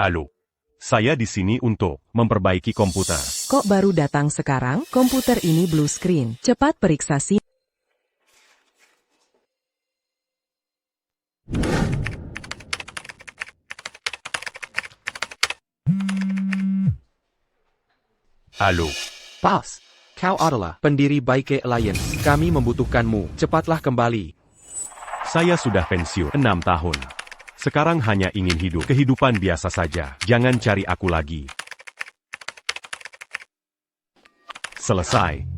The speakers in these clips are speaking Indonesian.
Halo. Saya di sini untuk memperbaiki komputer. Kok baru datang sekarang? Komputer ini blue screen. Cepat periksa sini. Halo. Pas. Kau adalah pendiri Baike Alliance. Kami membutuhkanmu. Cepatlah kembali. Saya sudah pensiun 6 tahun. Sekarang hanya ingin hidup kehidupan biasa saja. Jangan cari aku lagi. Selesai.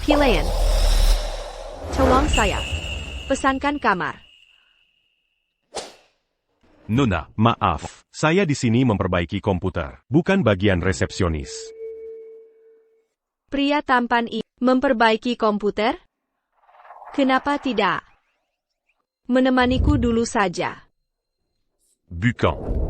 Pilayan. Tolong saya. Pesankan kamar. Nona, maaf. Saya di sini memperbaiki komputer, bukan bagian resepsionis. Pria tampan ini memperbaiki komputer? Kenapa tidak? Menemaniku dulu saja. Bukan.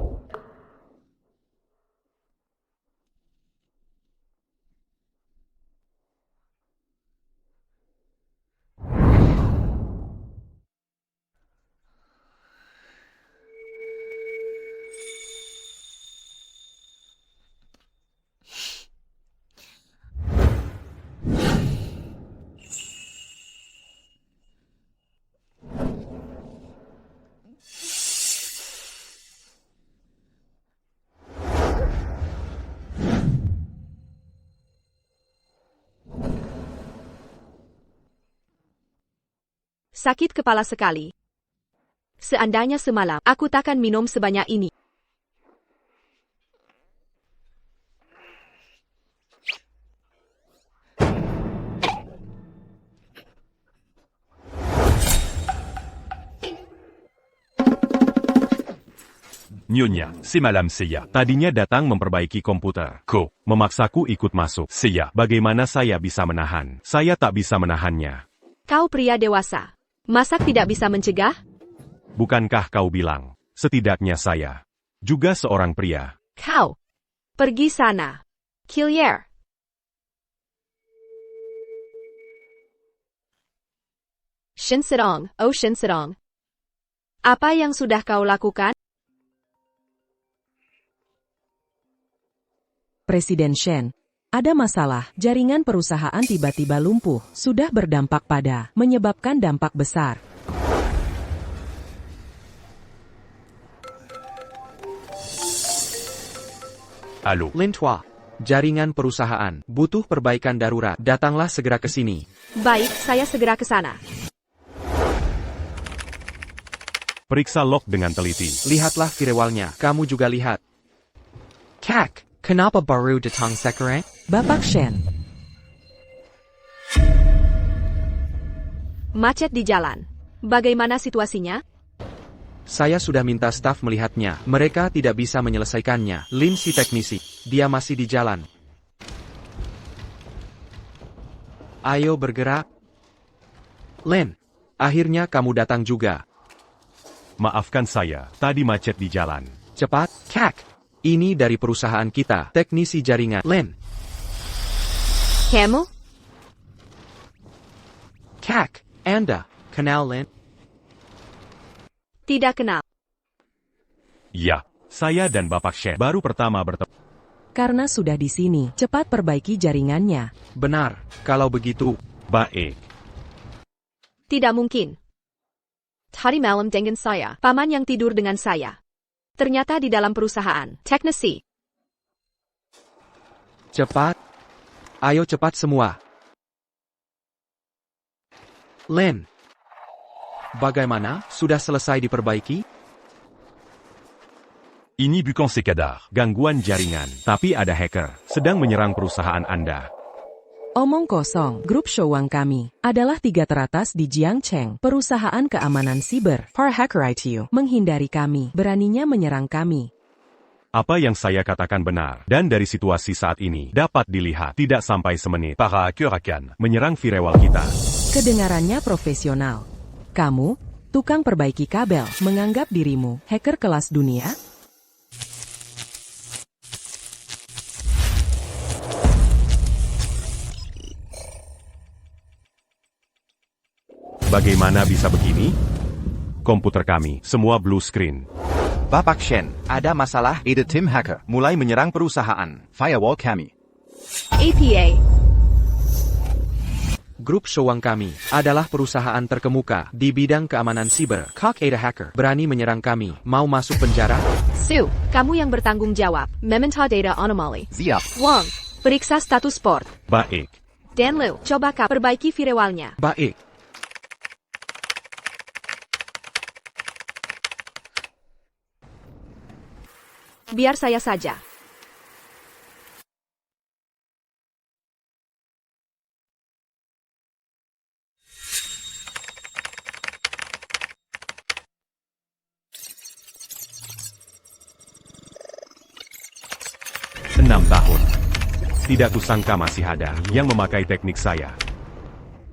Sakit kepala sekali. Seandainya semalam, aku takkan minum sebanyak ini. Nyonya, si malam saya tadinya datang memperbaiki komputer. Kok memaksaku ikut masuk? Saya, bagaimana saya bisa menahan? Saya tak bisa menahannya. Kau pria dewasa. Masak tidak bisa mencegah? Bukankah kau bilang, setidaknya saya juga seorang pria? Kau. Pergi sana. Kilier. Shin Sedong, oh Shin Sedong. Apa yang sudah kau lakukan? Presiden Shen. Ada masalah, jaringan perusahaan tiba-tiba lumpuh, sudah berdampak pada, menyebabkan dampak besar. Halo. Lin Tua. Jaringan perusahaan. Butuh perbaikan darurat. Datanglah segera ke sini. Baik, saya segera ke sana. Periksa log dengan teliti. Lihatlah firewallnya. Kamu juga lihat. Kak, kenapa baru datang sekarang? Bapak Shen. Macet di jalan. Bagaimana situasinya? Saya sudah minta staf melihatnya. Mereka tidak bisa menyelesaikannya. Lin si teknisi. Dia masih di jalan. Ayo bergerak. Lin. Akhirnya kamu datang juga. Maafkan saya, tadi macet di jalan. Cepat, Kak. Ini dari perusahaan kita. Teknisi jaringan. Lin. Kamu? Kak. Anda. Kenal Lin? Tidak kenal. Ya, saya dan Bapak Shen baru pertama bertemu. Karena sudah di sini, cepat perbaiki jaringannya. Benar. Kalau begitu. Baik. Tidak mungkin. Tadi malam dengan saya, paman yang tidur dengan saya. Ternyata di dalam perusahaan, teknisi. Cepat. Ayo cepat semua. Lin. Bagaimana? Sudah selesai diperbaiki? Ini bukan sekadar gangguan jaringan, tapi ada hacker sedang menyerang perusahaan Anda. Omong kosong, grup Showang kami adalah 3 teratas di Jiangcheng, perusahaan keamanan siber. For hacker ITU menghindari kami, beraninya menyerang kami. Apa yang saya katakan benar, dan dari situasi saat ini dapat dilihat tidak sampai semenit para hacker akan menyerang firewall kita. Kedengarannya profesional. Kamu, tukang perbaiki kabel, menganggap dirimu hacker kelas dunia? Bagaimana bisa begini? Komputer kami, semua blue screen. Bapak Shen, ada masalah? Ada tim hacker mulai menyerang perusahaan firewall kami. APA. Grup Showang kami adalah perusahaan terkemuka di bidang keamanan siber. Kok ada hacker berani menyerang kami, mau masuk penjara? Su, kamu yang bertanggung jawab. Meminta data anomaly. Siap. Wang, periksa status port. Baik. Dan Liu, coba perbaiki firewallnya. Baik. Biar saya saja. Enam tahun. Tidak kusangka masih ada yang memakai teknik saya.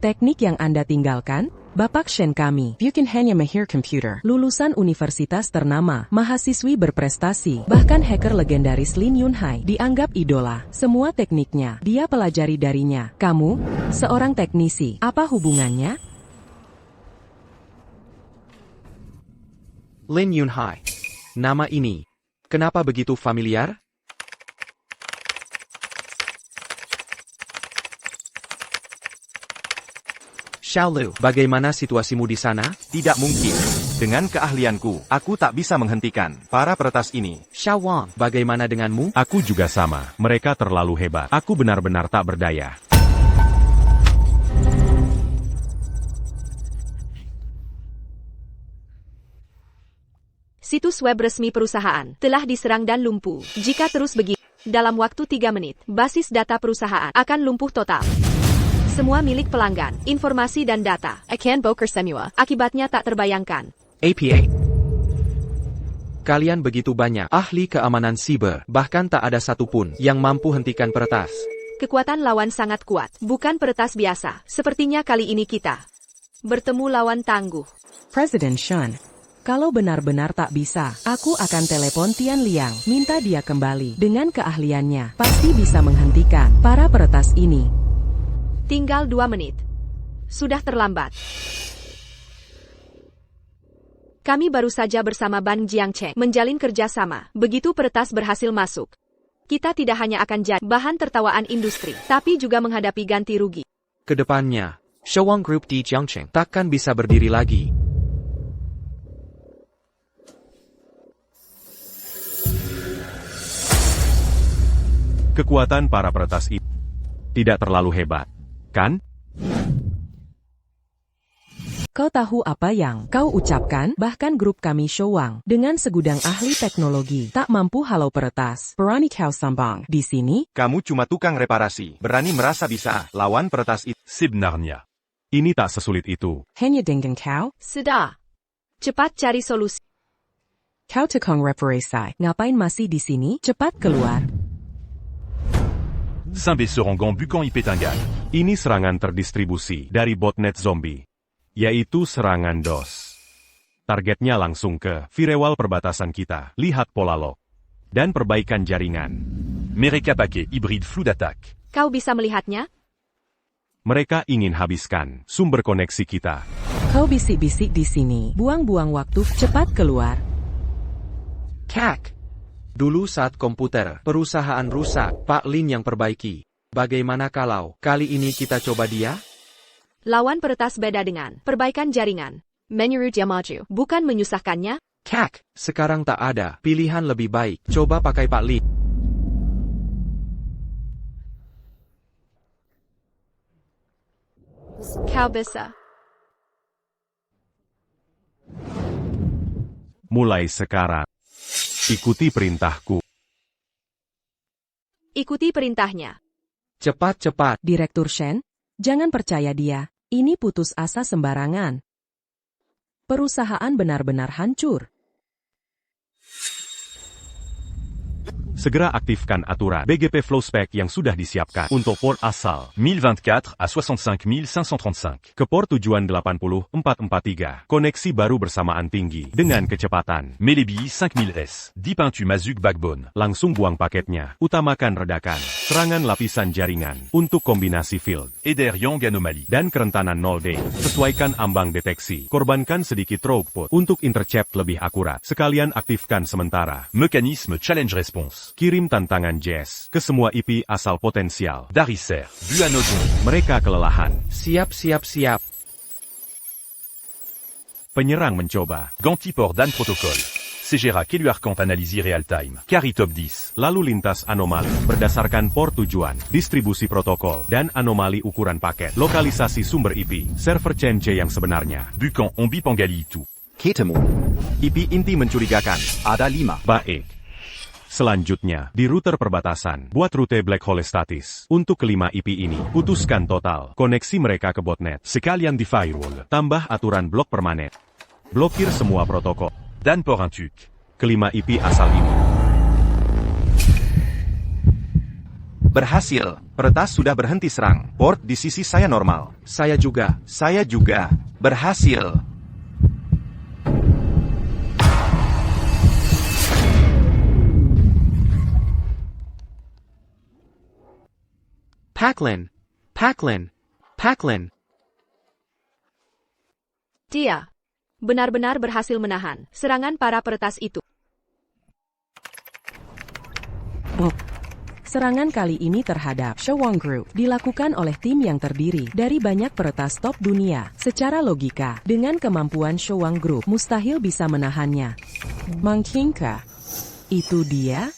Teknik yang Anda tinggalkan? Bapak Shen kami, bukan hanya mahir komputer, lulusan universitas ternama, mahasiswi berprestasi, bahkan hacker legendaris Lin Yunhai dianggap idola. Semua tekniknya, dia pelajari darinya. Kamu, seorang teknisi, apa hubungannya? Lin Yunhai. Nama ini, kenapa begitu familiar? Xiaolu, bagaimana situasimu di sana? Tidak mungkin. Dengan keahlianku, aku tak bisa menghentikan para peretas ini. Xiao Wang, bagaimana denganmu? Aku juga sama, mereka terlalu hebat. Aku benar-benar tak berdaya. Situs web resmi perusahaan telah diserang dan lumpuh. Jika terus begini, dalam waktu 3 menit, basis data perusahaan akan lumpuh total. Semua milik pelanggan, informasi dan data akan bokor semua. Akibatnya tak terbayangkan. APA. Kalian begitu banyak ahli keamanan siber, bahkan tak ada satupun yang mampu hentikan peretas. Kekuatan lawan sangat kuat, bukan peretas biasa. Sepertinya kali ini kita bertemu lawan tangguh. Presiden Shen, kalau benar-benar tak bisa, aku akan telepon Tian Liang, minta dia kembali. Dengan keahliannya, pasti bisa menghentikan para peretas ini. Tinggal 2 menit. Sudah terlambat. Kami baru saja bersama Ban Jiangcheng menjalin kerjasama. Begitu peretas berhasil masuk, kita tidak hanya akan jadi bahan tertawaan industri, tapi juga menghadapi ganti rugi. Kedepannya, Showang Group di Jiangcheng takkan bisa berdiri lagi. Kekuatan para peretas itu tidak terlalu hebat, kan? Kau tahu apa yang kau ucapkan? Bahkan grup kami Showang, dengan segudang ahli teknologi, tak mampu halau peretas. Berani kau sambang di sini? Kamu cuma tukang reparasi, berani merasa bisa lawan peretas itu. Sebenarnya, ini tak sesulit itu. Hanya dengan kau? Sudah. Cepat cari solusi. Kau tukang reparasi, ngapain masih di sini? Cepat keluar. Saint-Besserangon Bukan IP Tanggal. Ini serangan terdistribusi dari botnet zombie, yaitu serangan DOS. Targetnya langsung ke firewall perbatasan kita. Lihat pola log dan perbaikan jaringan. Mereka pakai hybrid flood attack. Kau bisa melihatnya? Mereka ingin habiskan sumber koneksi kita. Kau bisik-bisik di sini, buang-buang waktu, cepat keluar. Kak. Dulu saat komputer perusahaan rusak, Pak Lin yang perbaiki. Bagaimana kalau kali ini kita coba dia? Lawan peretas beda dengan perbaikan jaringan. Menurut dia maju, bukan menyusahkannya. Kak, sekarang tak ada pilihan lebih baik. Coba pakai Pak Lin. Kau bisa. Mulai sekarang, ikuti perintahku. Ikuti perintahnya. Cepat-cepat. Direktur Shen, jangan percaya dia. Ini putus asa sembarangan. Perusahaan benar-benar hancur. Segera aktifkan aturan BGP Flow Spec yang sudah disiapkan untuk port asal 1024 à 65535 ke port tujuan 80443. Koneksi baru bersamaan tinggi dengan kecepatan Melebi 5000S. Dipintu Mazuk Backbone. Langsung buang paketnya. Utamakan redakan. Serangan lapisan jaringan untuk kombinasi field et der Young Anomaly. dan kerentanan 0D. Sesuaikan ambang deteksi. Korbankan sedikit throughput untuk intercept lebih akurat. Sekalian aktifkan sementara. Mécanisme Challenge Response. Kirim tantangan Jazz ke semua IP asal potensial. Daricer, Buanodon. Mereka kelelahan. Siap, siap, siap. Penyerang mencoba. Gantiport Dan Protocol. Segera Keluarkant Analyse Real Time. Carry Top 10. Lalu lintas anomali berdasarkan port tujuan, distribusi protokol, dan anomali ukuran paket, lokalisasi sumber IP, server CNC yang sebenarnya. Bukan Ombi Pangali Itu. Ketemu. IP inti mencurigakan. Ada 5. Baik. Selanjutnya, di router perbatasan, buat rute black hole statis. Untuk kelima IP ini, putuskan total koneksi mereka ke botnet. Sekalian di firewall, tambah aturan blok permanen. Blokir semua protokol. Dan Porintuk. Kelima IP asal ini. Berhasil. Peretas sudah berhenti serang. Port di sisi saya normal. Saya juga. Saya juga. Berhasil. Paklin. Paklin. Paklin. Dia benar-benar berhasil menahan serangan para peretas itu. Serangan kali ini terhadap Showang Group dilakukan oleh tim yang terdiri dari banyak peretas top dunia. Secara logika, dengan kemampuan Showang Group mustahil bisa menahannya. Mungkinkah itu dia?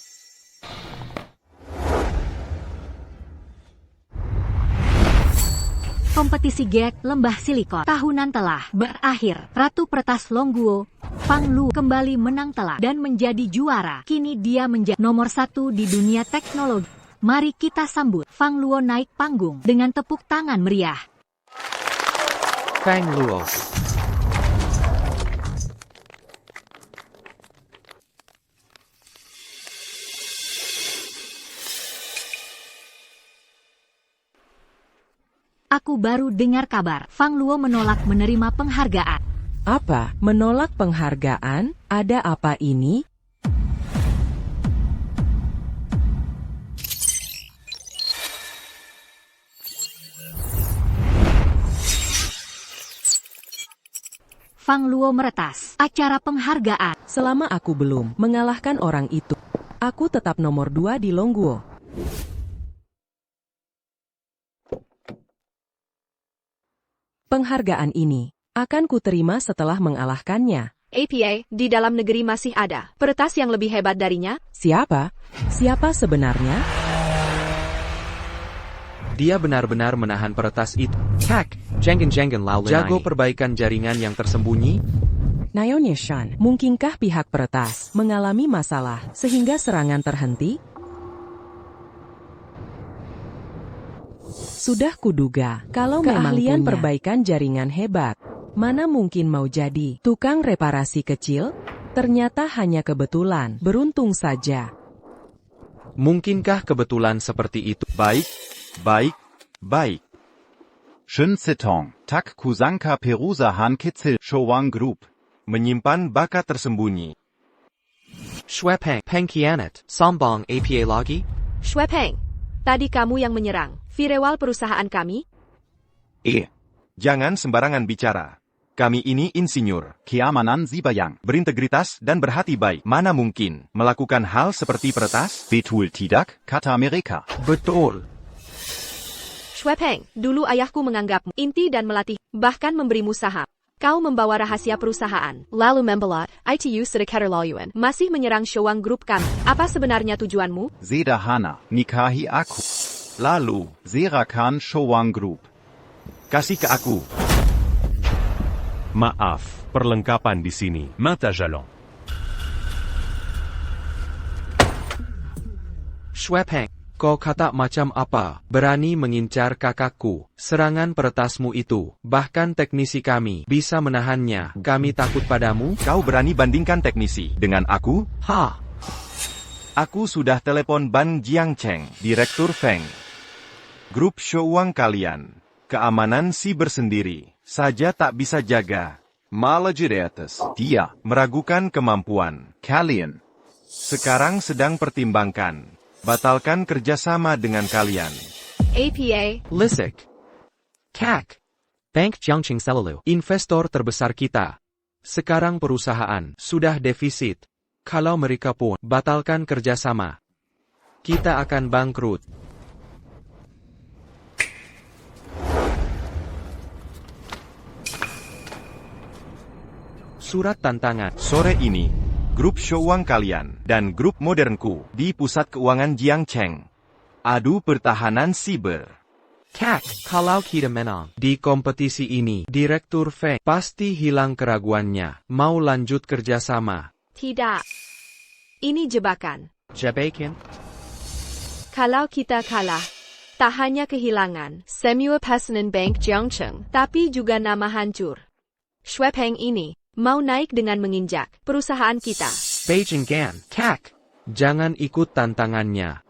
Kompetisi GEC Lembah Silikon tahunan telah berakhir. Ratu Peretas Longguo, Fang Luo kembali menang telak dan menjadi juara. Kini dia menjadi nomor 1 di dunia teknologi. Mari kita sambut Fang Luo naik panggung dengan tepuk tangan meriah. Fang Luo. Aku baru dengar kabar, Fang Luo menolak menerima penghargaan. Apa? Menolak penghargaan? Ada apa ini? Fang Luo meretas acara penghargaan. Selama aku belum mengalahkan orang itu, aku tetap nomor 2 di Longguo. Penghargaan ini akan kuterima setelah mengalahkannya. APA di dalam negeri masih ada peretas yang lebih hebat darinya. Siapa? Siapa sebenarnya? Dia benar-benar menahan peretas itu. Kak, Jengen Lao jago perbaikan jaringan yang tersembunyi. Naonya Shan, mungkinkah pihak peretas mengalami masalah sehingga serangan terhenti? Sudah kuduga, kalau keahlian perbaikan jaringan hebat, mana mungkin mau jadi tukang reparasi kecil? Ternyata hanya kebetulan, beruntung saja. Mungkinkah kebetulan seperti itu? Baik, baik, baik. Shen Setong, Tak Kuzanka Perusahaan Kecil Showang Group. Menyimpan bakat tersembunyi. Shwepeng, Pengkhianat, Sambong APA lagi? Shwepeng, tadi kamu yang menyerang firewall perusahaan kami? Jangan sembarangan bicara. Kami ini insinyur, keamanan Zibayang, berintegritas dan berhati baik. Mana mungkin melakukan hal seperti peretas? Betul tidak, kata mereka. Betul. Shwepeng, dulu ayahku menganggapmu inti dan melatih, bahkan memberimu saham. Kau membawa rahasia perusahaan, lalu membelot, ITU Sedekatan Laluan, masih menyerang Showang Group kami. Apa sebenarnya tujuanmu? Sederhana, nikahi aku. Lalu, serakan Showang Group. Kasih ke aku. Maaf, perlengkapan di sini. Main à Jalan. Shwepeng, kau kata macam apa? Berani mengincar kakakku. Serangan peretasmu itu, bahkan teknisi kami, bisa menahannya. Kami takut padamu? Kau berani bandingkan teknisi dengan aku? Ha! Aku sudah telepon Ban Jiangcheng, Direktur Feng. Grup Showang kalian. Keamanan siber sendiri saja tak bisa jaga. Malah jadi atas. Dia meragukan kemampuan kalian. Sekarang sedang pertimbangkan Batalkan kerjasama dengan kalian. APA, Lisek. CAC. Bank Jiangqing Cellular. Investor terbesar kita. Sekarang perusahaan sudah defisit. Kalau mereka pun batalkan kerjasama, kita akan bangkrut. Surat tantangan. Sore ini, grup Shouwang kalian dan grup modernku di Pusat Keuangan Jiangcheng. Adu pertahanan siber. CAC. Kalau kita menang di kompetisi ini, Direktur Feng pasti hilang keraguannya. Mau lanjut kerjasama. tidak. Ini jebakan. Jebakan. Kalau kita kalah, tak hanya kehilangan semua pesanan Bank Jiangcheng, tapi juga nama hancur. Shuepeng ini mau naik dengan menginjak perusahaan kita. Beijing Gan. CAC. Jangan ikut tantangannya.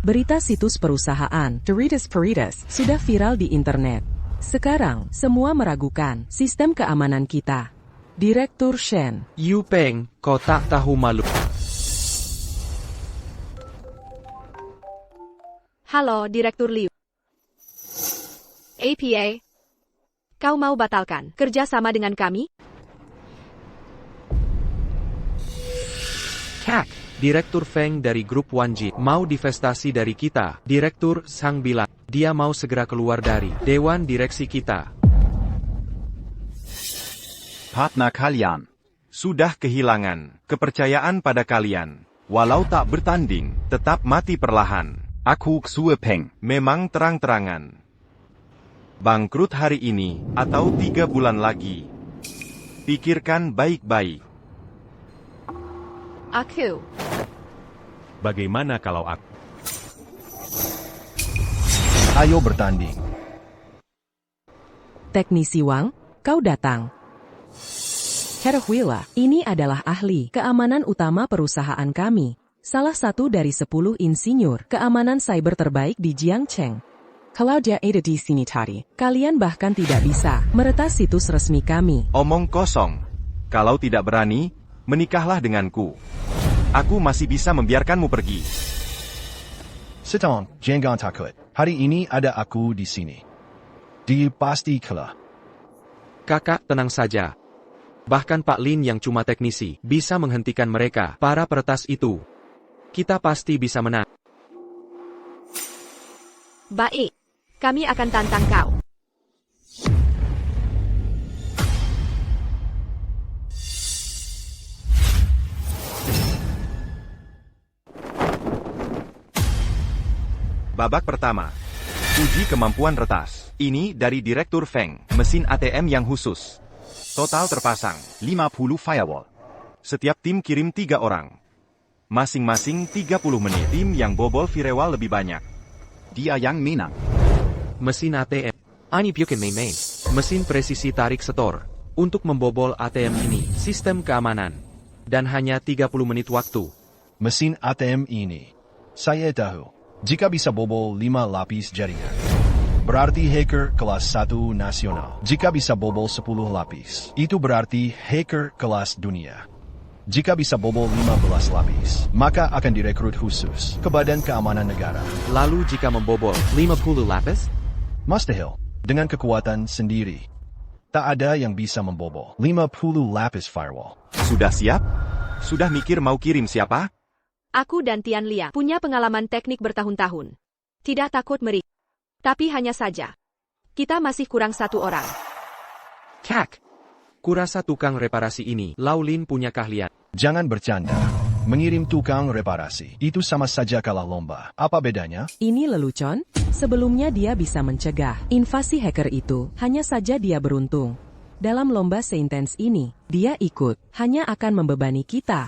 Berita situs perusahaan, Peritas, sudah viral di internet. Sekarang, semua meragukan sistem keamanan kita. Direktur Shen. Yu Peng, kau tak tahu malu. Halo, Direktur Liu. APA, kau mau batalkan kerjasama dengan kami? CAC. Direktur Feng dari grup Wanji mau divestasi dari kita. Direktur Sang bilang, dia mau segera keluar dari dewan direksi kita. Partner kalian sudah kehilangan kepercayaan pada kalian. Walau tak bertanding, tetap mati perlahan. Aku Shuepeng memang terang-terangan. Bangkrut hari ini atau 3 bulan lagi. Pikirkan baik-baik. Aku. Bagaimana kalau aku? Ayo bertanding. Teknisi Wang, kau datang. Herr Huila, ini adalah ahli keamanan utama perusahaan kami. Salah satu dari 10 insinyur keamanan cyber terbaik di Jiangcheng. Kalau dia ada di sini tadi, kalian bahkan tidak bisa meretas situs resmi kami. Omong kosong. Kalau tidak berani, menikahlah denganku. Aku masih bisa membiarkanmu pergi. Setong, jangan takut. Hari ini ada aku di sini. Dia pasti kalah. Kakak, tenang saja. Bahkan Pak Lin yang cuma teknisi bisa menghentikan mereka, para peretas itu. Kita pasti bisa menang. Baik, kami akan tantang kau. Babak pertama. Uji kemampuan retas. Ini dari Direktur Feng, mesin ATM yang khusus. Total terpasang 50 firewall. Setiap tim kirim 3 orang. Masing-masing 30 menit. Tim yang bobol firewall lebih banyak. Dia yang menang. Mesin ATM. Ini bukan main-main. Mesin presisi tarik setor. Untuk membobol ATM ini, sistem keamanan. Dan hanya 30 menit waktu. Mesin ATM ini. Saya tahu. Jika bisa bobol 5 lapis jaringan, berarti hacker kelas 1 nasional. Jika bisa bobol 10 lapis, itu berarti hacker kelas dunia. Jika bisa bobol 15 lapis, maka akan direkrut khusus ke Badan Keamanan Negara. Lalu jika membobol 50 lapis? Mustahil, dengan kekuatan sendiri. Tak ada yang bisa membobol 50 lapis firewall. Sudah siap? Sudah mikir mau kirim siapa? Aku dan Tian Liang punya pengalaman teknik bertahun-tahun. Tidak takut meri. Tapi hanya saja, kita masih kurang 1 orang. CAC. Kurasa tukang reparasi ini, Lau Lin punya keahlian. Jangan bercanda. Mengirim tukang reparasi, itu sama saja kalah lomba. Apa bedanya? Ini lelucon, sebelumnya dia bisa mencegah invasi hacker itu, hanya saja dia beruntung. Dalam lomba seintens ini, dia ikut, hanya akan membebani kita.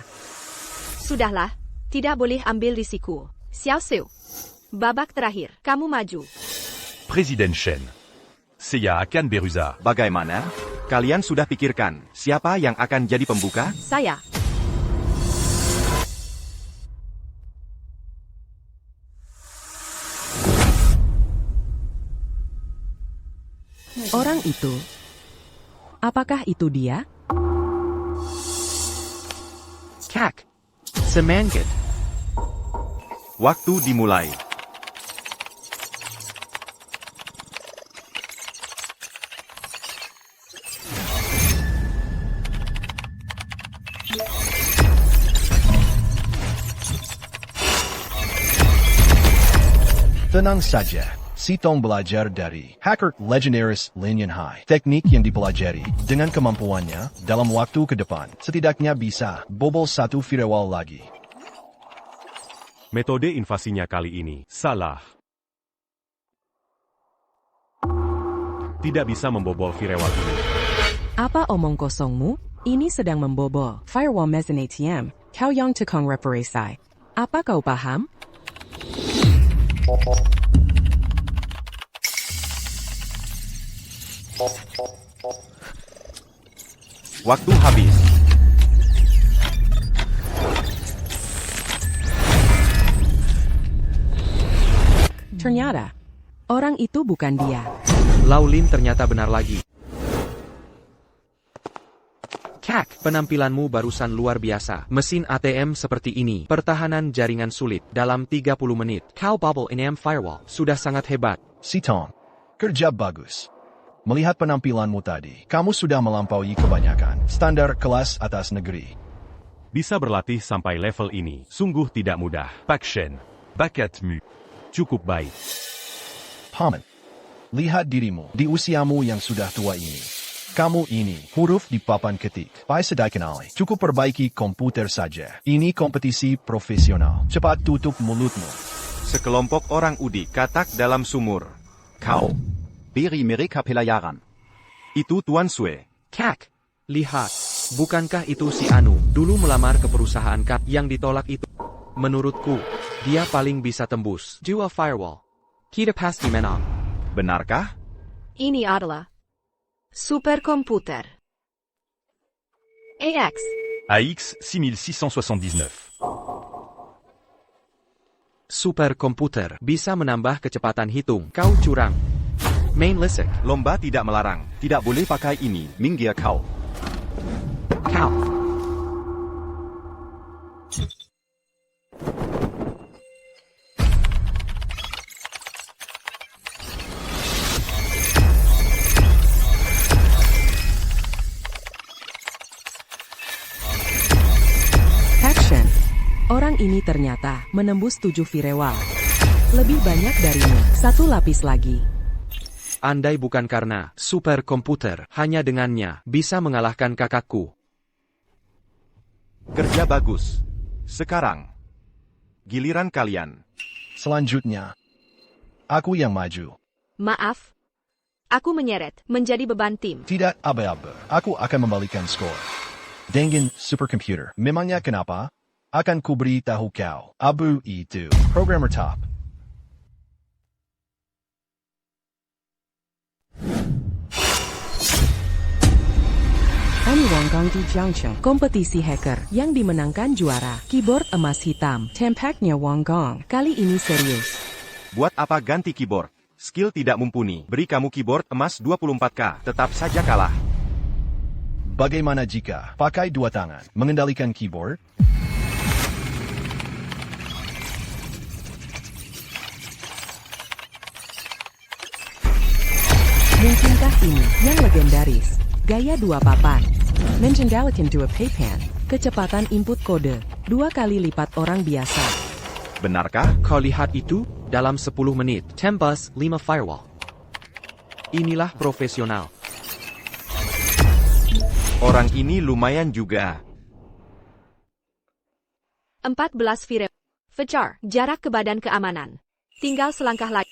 Sudahlah, tidak boleh ambil risiko. Xiao Xiu. Babak terakhir, kamu maju. Président Shen. Seiya Akan Beruza. Bagaimana? Kalian sudah pikirkan siapa yang akan jadi pembuka? Saya. Orang itu, apakah itu dia? Kak. Semangat. Waktu dimulai. Tenang saja. Sitong belajar dari hacker legendaris Lin Yunhai. Teknik yang dipelajari dengan kemampuannya dalam waktu ke depan setidaknya bisa bobol satu firewall lagi. Metode invasinya kali ini salah. Tidak bisa membobol firewall ini. Apa omong kosongmu? Ini sedang membobol firewall mesin ATM. Kau yang tekong reparasi. Apa kau paham? Waktu habis. Ternyata, orang itu bukan dia. Laulin ternyata benar lagi. Kak, penampilanmu barusan luar biasa. Mesin ATM seperti ini, pertahanan jaringan sulit dalam 30 menit. Kau bubble in firewall, sudah sangat hebat. Sitong, kerja bagus. Melihat penampilanmu tadi, kamu sudah melampaui kebanyakan standar kelas atas negeri. Bisa berlatih sampai level ini, sungguh tidak mudah. Pak Shen. Bakat mu. Cukup baik. Paman, lihat dirimu di usiamu yang sudah tua ini. Kamu ini, huruf di papan ketik. Pai sedakenali, cukup perbaiki komputer saja. Ini kompetisi profesional. Cepat tutup mulutmu. Sekelompok orang Udi katak dalam sumur. Kau. Beri mereka pelajaran. Itu Tuan Sue. Kak, lihat. Bukankah itu si Anu, dulu melamar ke perusahaan Kak yang ditolak itu? Menurutku, dia paling bisa tembus. Dua firewall. Kita pasti menang. Benarkah? Ini adalah superkomputer. AX. AX 6679. Superkomputer bisa menambah kecepatan hitung. Kau curang. Main Lisek. Lomba tidak melarang. Tidak boleh pakai ini, minggir kau. Kau. Action. Orang ini ternyata menembus 7 firewall. Lebih banyak darimu. 1 lapis lagi. Andai bukan karena superkomputer, hanya dengannya bisa mengalahkan kakakku. Kerja bagus. Sekarang, giliran kalian. Selanjutnya, aku yang maju. Maaf. Aku menyeret menjadi beban tim. Tidak aba-aba, aku akan membalikan skor. Dengan superkomputer, memangnya kenapa? Akan kuberi tahu kau, Abu itu, programmer top. Ani Wanggang di Jiangcheng, kompetisi hacker yang dimenangkan juara. Keyboard emas hitam, tampaknya Wanggang. Kali ini serius. Buat apa ganti keyboard? Skill tidak mumpuni. Beri kamu keyboard emas 24K, tetap saja kalah. Bagaimana jika pakai 2 tangan mengendalikan keyboard? Mungkinkah ini yang legendaris? Gaya 2 papan. Mengendalikan 2 papan. Kecepatan input kode 2 kali lipat orang biasa. Benarkah? Kau lihat itu? Dalam 10 menit, tembus 5 firewall. Inilah profesional. Orang ini lumayan juga. 14 firewall. Fajar, jarak ke badan keamanan. Tinggal selangkah lagi.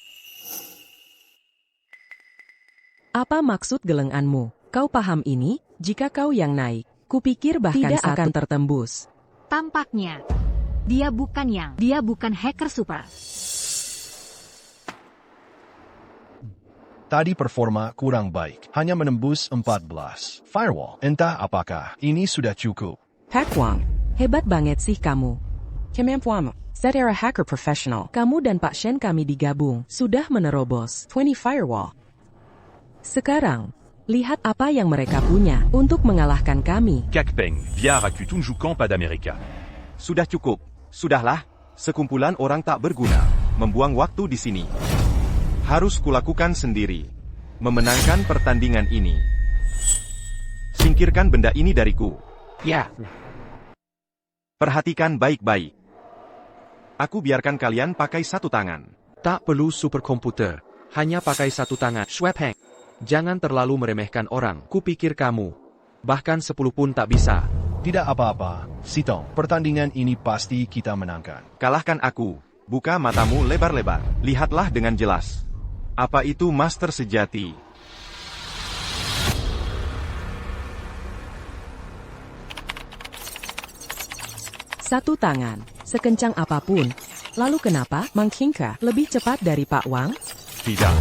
Apa maksud gelenganmu? Kau paham ini? Jika kau yang naik, kupikir bahkan tidak akan tertembus. Tampaknya, dia bukan hacker super. Tadi performa kurang baik, hanya menembus 14 firewall. Entah apakah ini sudah cukup. Pak Wang, hebat banget sih kamu. Kemampuanmu, setara hacker profesional. Kamu dan Pak Shen kami digabung, sudah menerobos 20 firewall. Sekarang, Lihat apa yang mereka punya untuk mengalahkan kami. Kakpeng, Biar Aku Tunju Camp d'America. Sudah cukup. Sudahlah. Sekumpulan orang tak berguna. Membuang waktu di sini. Harus kulakukan sendiri. Memenangkan pertandingan ini. Singkirkan benda ini dariku. Ya, Perhatikan baik-baik. Aku biarkan kalian pakai satu tangan. tak perlu superkomputer. Hanya pakai satu tangan. Schweppeng. Jangan terlalu meremehkan orang. Kupikir kamu. Bahkan 10 pun tak bisa. Tidak apa-apa, Sitong. Pertandingan ini pasti kita menangkan. Kalahkan aku. Buka matamu lebar-lebar. Lihatlah dengan jelas. Apa itu master sejati? Satu tangan, sekencang apapun. Lalu kenapa Mang Qingke lebih cepat dari Pak Wang? Tidak.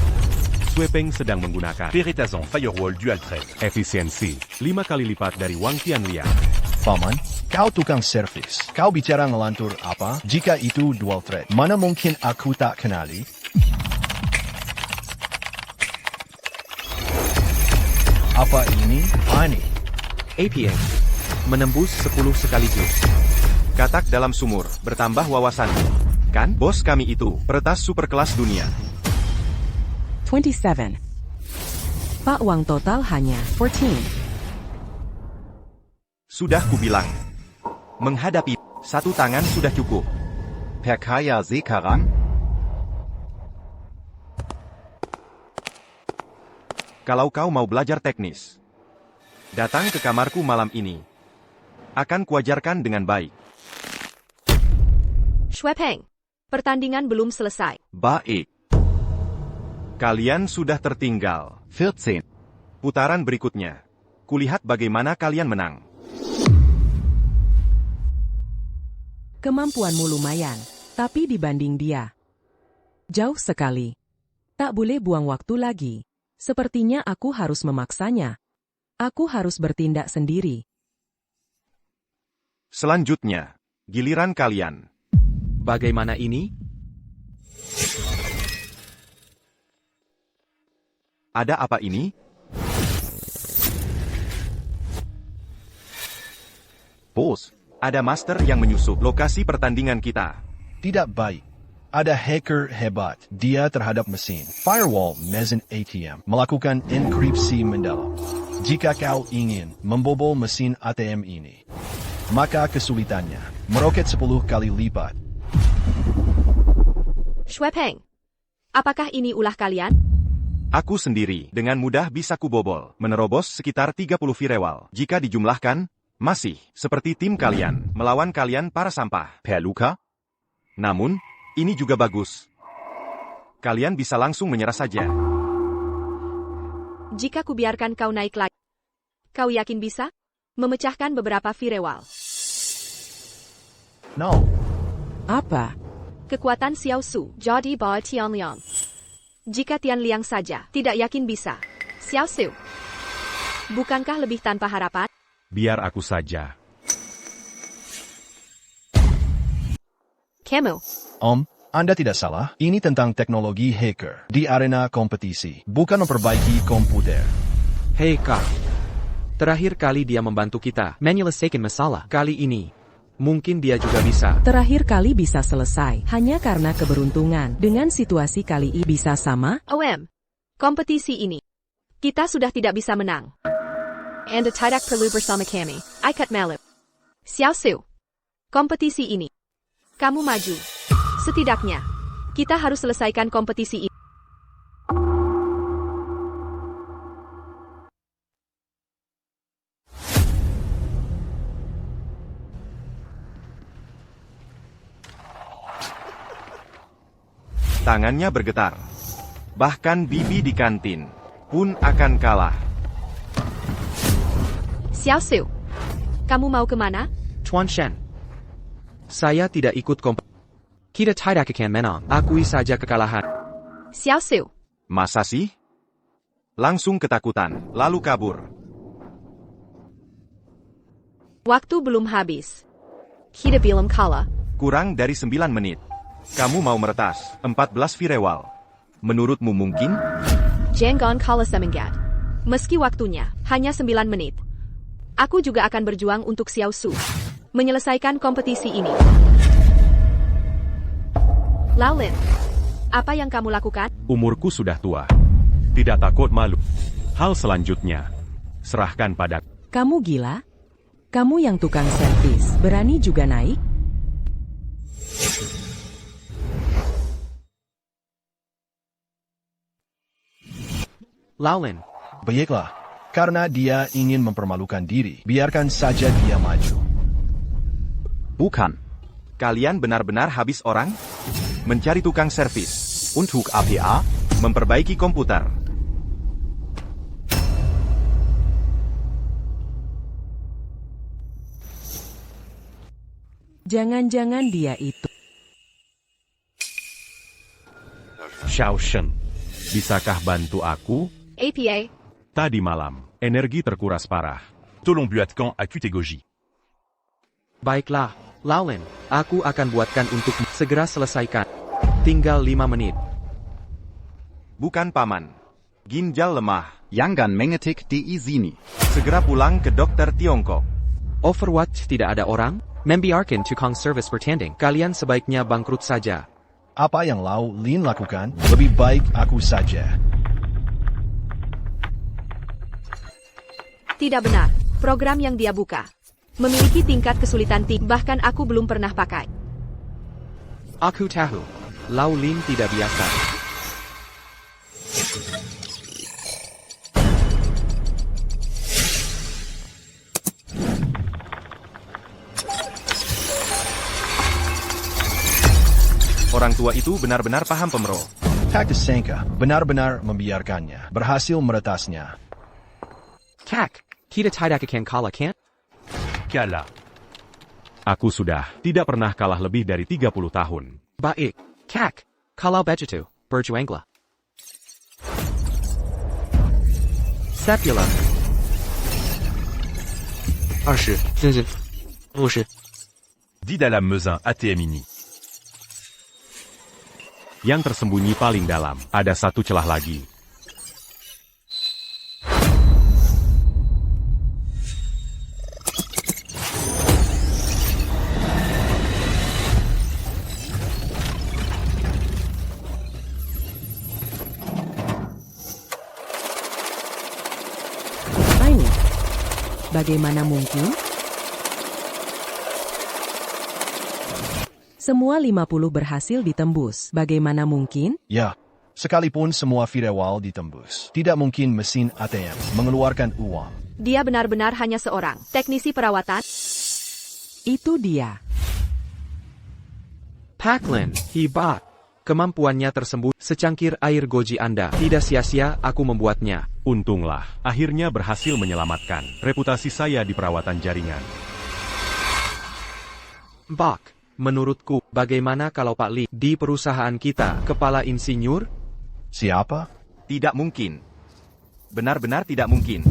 Schweppeng sedang menggunakan Peretazan Firewall Dual Thread. efisiensi 5 kali lipat dari Wang Tianliang. Paman, kau tukang servis. Kau bicara ngelantur apa? Jika itu dual thread, mana mungkin aku tak kenali? Apa ini? Ani. APM. Menembus 10 sekaligus. Katak dalam sumur. Bertambah wawasanmu. Kan, bos kami itu. Peretas superkelas dunia. 27. Pak Wang total hanya 14. Sudah kubilang. Menghadapi satu tangan sudah cukup. Perkaya sekarang? Kalau kau mau belajar teknis, datang ke kamarku malam ini. Akan kuajarkan dengan baik. Schweppeng, pertandingan belum selesai. Baik. Kalian sudah tertinggal. 14. Putaran berikutnya. Kulihat bagaimana kalian menang. Kemampuanmu lumayan, tapi dibanding dia, jauh sekali. Tak boleh buang waktu lagi. Sepertinya aku harus memaksanya. Aku harus bertindak sendiri. Selanjutnya, giliran kalian. Bagaimana ini? Ada apa ini? Bos, Ada master yang menyusup lokasi pertandingan kita. Tidak baik. Ada hacker hebat. Dia terhadap mesin firewall mesin ATM melakukan enkripsi mendalam. Jika kau ingin membobol mesin ATM ini, maka kesulitannya meroket 10 kali lipat. Schweppeng, apakah ini ulah kalian? Aku sendiri dengan mudah bisa kubobol, menerobos sekitar 30 firewall. Jika dijumlahkan, masih seperti tim kalian, melawan kalian para sampah. Perluka? Namun, ini juga bagus. Kalian bisa langsung menyerah saja. Jika kubiarkan kau naik lagi, kau yakin bisa memecahkan beberapa firewall? No. Apa? Kekuatan Xiao Su, jadi bawa Tianliang. Jika Tianliang saja tidak yakin bisa, Xiao Su, bukankah lebih tanpa harapan? Biar aku saja. Kamu, Anda tidak salah. Ini tentang teknologi hacker di arena kompetisi, bukan memperbaiki komputer. Hei Kak. Terakhir kali dia membantu kita menyelesaikan masalah. Kali ini, mungkin dia juga bisa. Terakhir kali bisa selesai, hanya karena keberuntungan. Dengan situasi kali ini bisa sama? OM, kompetisi ini, kita sudah tidak bisa menang. Anda tidak perlu bersama kami, Ikat malu. Xiao Su, kompetisi ini, kamu maju. Setidaknya, kita harus selesaikan kompetisi ini. Tangannya bergetar. Bahkan Bibi di kantin pun akan kalah. Xiao Su, kamu mau kemana? Tuan Shen. Saya tidak ikut kompetisi. Kita tidak akan menang. Akui saja kekalahan. Xiao Su, Masa sih? Langsung ketakutan, lalu kabur. waktu belum habis. Kita belum kalah. Kurang dari 9 menit. Kamu mau meretas 14 firewall. Menurutmu mungkin? Jangan kalah semangat. Meski waktunya hanya 9 menit, aku juga akan berjuang untuk Xiao Su menyelesaikan kompetisi ini. Laolin, apa yang kamu lakukan? Umurku sudah tua. Tidak takut malu. Hal selanjutnya, serahkan pada Kamu gila? Kamu yang tukang servis, berani juga naik? Laolin, Baiklah, karena dia ingin mempermalukan diri, biarkan saja dia maju. Bukan. Kalian benar-benar habis orang? Mencari tukang servis. Untuk APA? Memperbaiki komputer. Jangan-jangan dia itu. Xiao Shen. Bisakah bantu aku? APA, Tadi malam, energi terkuras parah. Tolong buatkan aku tegoji. baiklah, Laolin, aku akan buatkan untuk segera selesaikan. Tinggal 5 menit. Bukan paman. Ginjal lemah. Yangan mengetik di sini. Segera pulang ke dokter Tiongkok. Overwatch tidak ada orang? Membiarkan tukang service bertanding. Kalian sebaiknya bangkrut saja. Apa yang Lao Lin lakukan, lebih baik aku saja. tidak benar. Program yang dia buka memiliki tingkat kesulitan tinggi, bahkan aku belum pernah pakai. Aku tahu. Laolin tidak biasa. Orang tua itu benar-benar paham pemro. Tak disangka, benar-benar membiarkannya, berhasil meretasnya. Kak, kita tidak akan kalah kan? Kala. Aku sudah tidak pernah kalah lebih dari 30 tahun. Baik, Kak, kalau begitu, berjuanglah. Sepula. 20、30、50。 Di dalam mesin ATM ini. Yang tersembunyi paling dalam, ada satu celah lagi. Ini. Bagaimana mungkin? Semua 50 berhasil ditembus. Bagaimana mungkin? Ya, sekalipun semua firewall ditembus, tidak mungkin mesin ATM mengeluarkan uang. Dia benar-benar hanya seorang teknisi perawatan. Itu dia. Paklin, hebat. Kemampuannya tersembunyi secangkir air goji Anda. Tidak sia-sia aku membuatnya. Untunglah, akhirnya berhasil menyelamatkan reputasi saya di perawatan jaringan. Bak, menurutku, bagaimana kalau Pak Li di perusahaan kita, kepala insinyur? Siapa? Tidak mungkin. Benar-benar tidak mungkin.